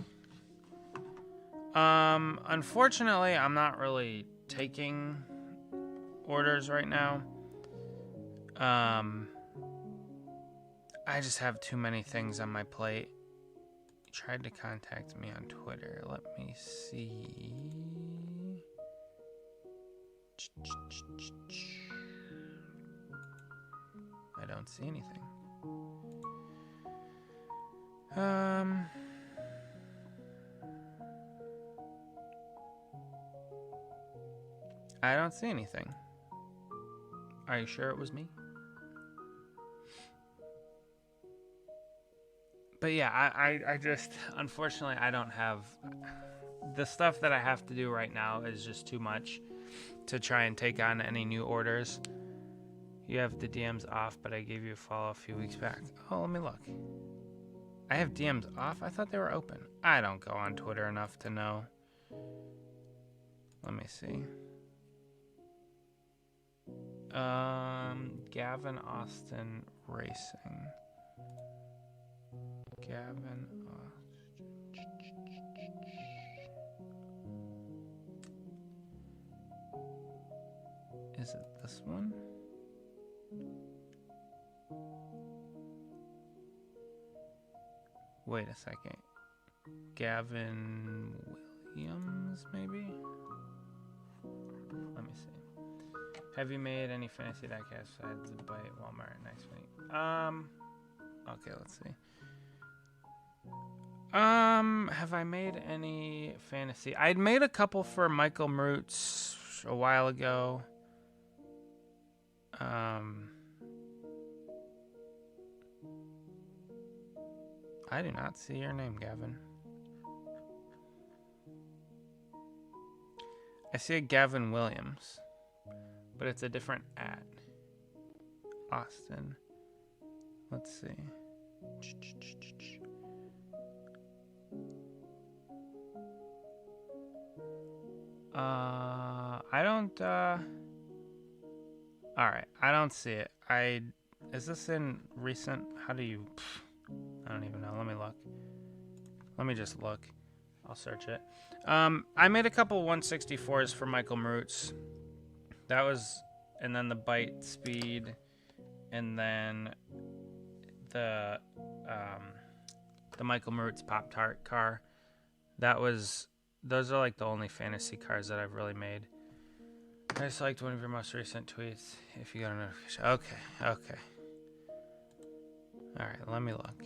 Unfortunately, I'm not really taking orders right now. I just have too many things on my plate. He tried to contact me on Twitter. Let me see. I don't see anything. I don't see anything. Are you sure it was me? But yeah, I just, unfortunately, I don't have, the stuff that I have to do right now is just too much to try and take on any new orders. You have the DMs off, but I gave you a follow a few weeks back. Oh, let me look. I have DMs off? I thought they were open. I don't go on Twitter enough to know. Let me see. Gavin Austin Racing. Gavin Austin. Is it this one? Wait a second. Gavin Williams, maybe? Let me see. Have you made any fantasy diecast besides the bite Walmart next week? Okay, let's see. Have I made any fantasy? I'd made a couple for Michael Marutz a while ago. I do not see your name, Gavin. I see a Gavin Williams, but it's a different @ Austin. Let's see. I don't, alright, I don't see it. Is this in recent? How do you, I don't even know. Let me look. Let me just look. I'll search it. I made a couple 164s for Michael Marutz. That was, and then the bite speed, and then the Michael Marutz Pop-Tart car. Those are like the only fantasy cars that I've really made. I just liked one of your most recent tweets. If you got a notification. Okay. Alright, let me look.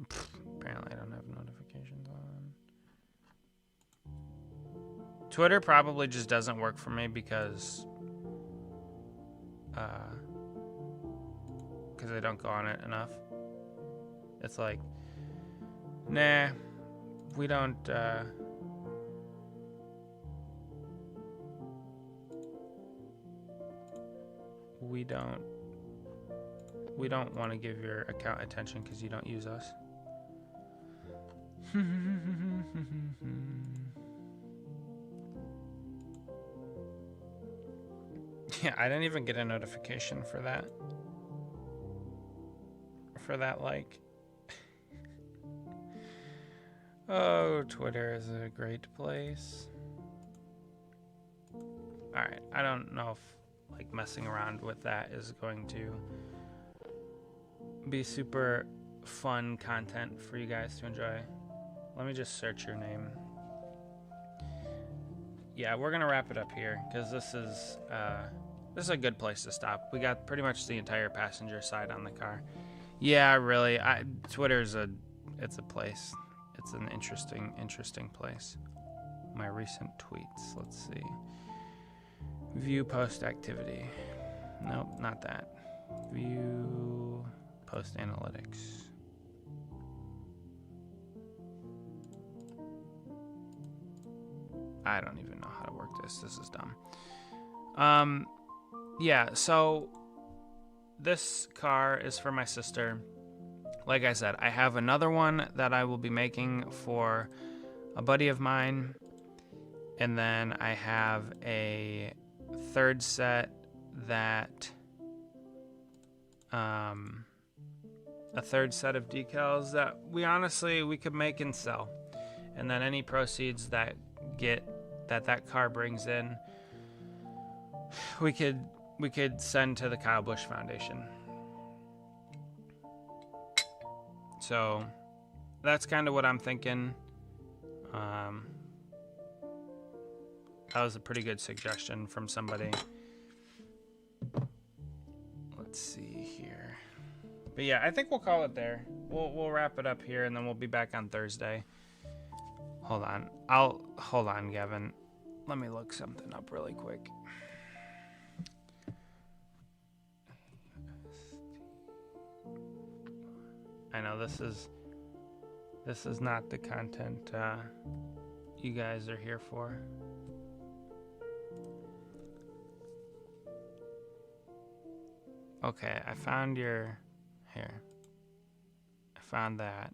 Apparently I don't have notifications on. Twitter probably just doesn't work for me because I don't go on it enough. It's like, nah, we don't want to give your account attention because you don't use us. Yeah, I didn't even get a notification for that. Like. Oh, Twitter is a great place. Alright, I don't know if like messing around with that is going to be super fun content for you guys to enjoy. Let me just search your name. Yeah, we're gonna wrap it up here because this is a good place to stop. We got pretty much the entire passenger side on the car. Yeah, really. Twitter's it's a place. It's an interesting place. My recent tweets. Let's see. View post activity. Nope, not that. View post analytics. I don't even know how to work this. This is dumb. Yeah, so this car is for my sister. Like I said, I have another one that I will be making for a buddy of mine. And then I have a third set that a third set of decals that we could make and sell. And then any proceeds that that car brings in, we could send to the Kyle Busch Foundation. So that's kind of what I'm thinking. That was a pretty good suggestion from somebody. Let's see here. But yeah, I think we'll call it there. We'll wrap it up here, and then we'll be back on Thursday. Hold on, Gavin. Let me look something up really quick. I know this is not the content you guys are here for. Okay, I found your here. I found that.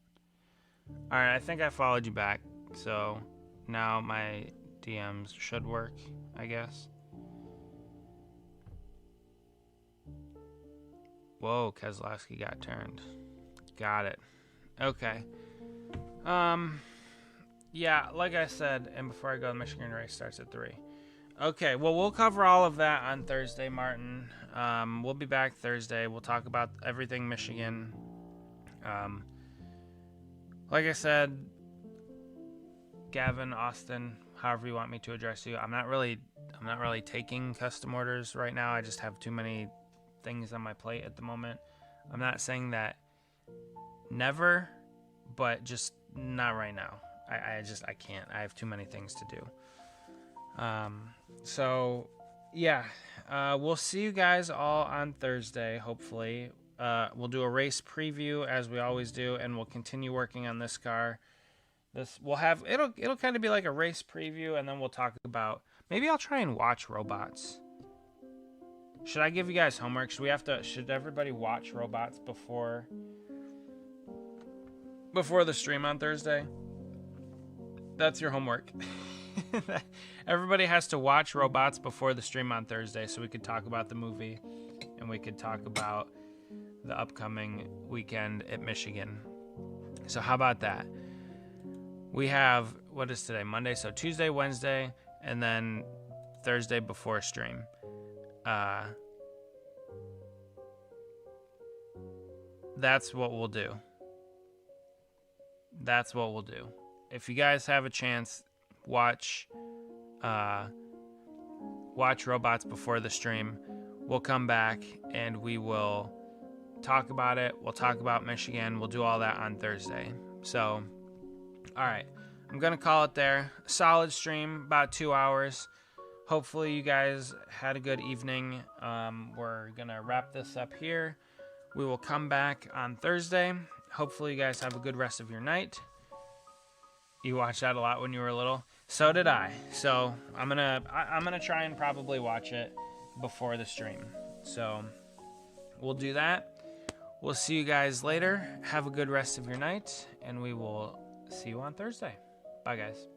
All right, I think I followed you back. So now my DMs should work, I guess. Whoa, Keselowski got turned. Got it. Okay. Yeah, like I said, and before I go, the Michigan race starts at 3. Okay, well, we'll cover all of that on Thursday, Martin. We'll be back Thursday. We'll talk about everything Michigan. Like I said, Gavin, Austin, however you want me to address you. I'm not really taking custom orders right now. I just have too many things on my plate at the moment. I'm not saying that never, but just not right now. I can't. I have too many things to do. So yeah, we'll see you guys all on Thursday, hopefully. We'll do a race preview as we always do, and we'll continue working on this car. It'll kind of be like a race preview, and then we'll talk about, maybe I'll try and watch Robots. Should I give you guys homework? Should everybody watch Robots before the stream on Thursday? That's your homework. Everybody has to watch Robots before the stream on Thursday so we could talk about the movie and we could talk about the upcoming weekend at Michigan. So how about that? We have, what is today? Monday. So Tuesday, Wednesday, and then Thursday before stream. That's what we'll do. If you guys have a chance, watch Robots before the stream. We'll come back and we will talk about it. We'll talk about Michigan. We'll do all that on Thursday. So, all right. I'm going to call it there. Solid stream, about 2 hours. Hopefully you guys had a good evening. We're going to wrap this up here. We will come back on Thursday. Hopefully you guys have a good rest of your night. You watched that a lot when you were little. So did I. So I'm gonna try and probably watch it before the stream. So we'll do that. We'll see you guys later. Have a good rest of your night, and we will see you on Thursday. Bye, guys.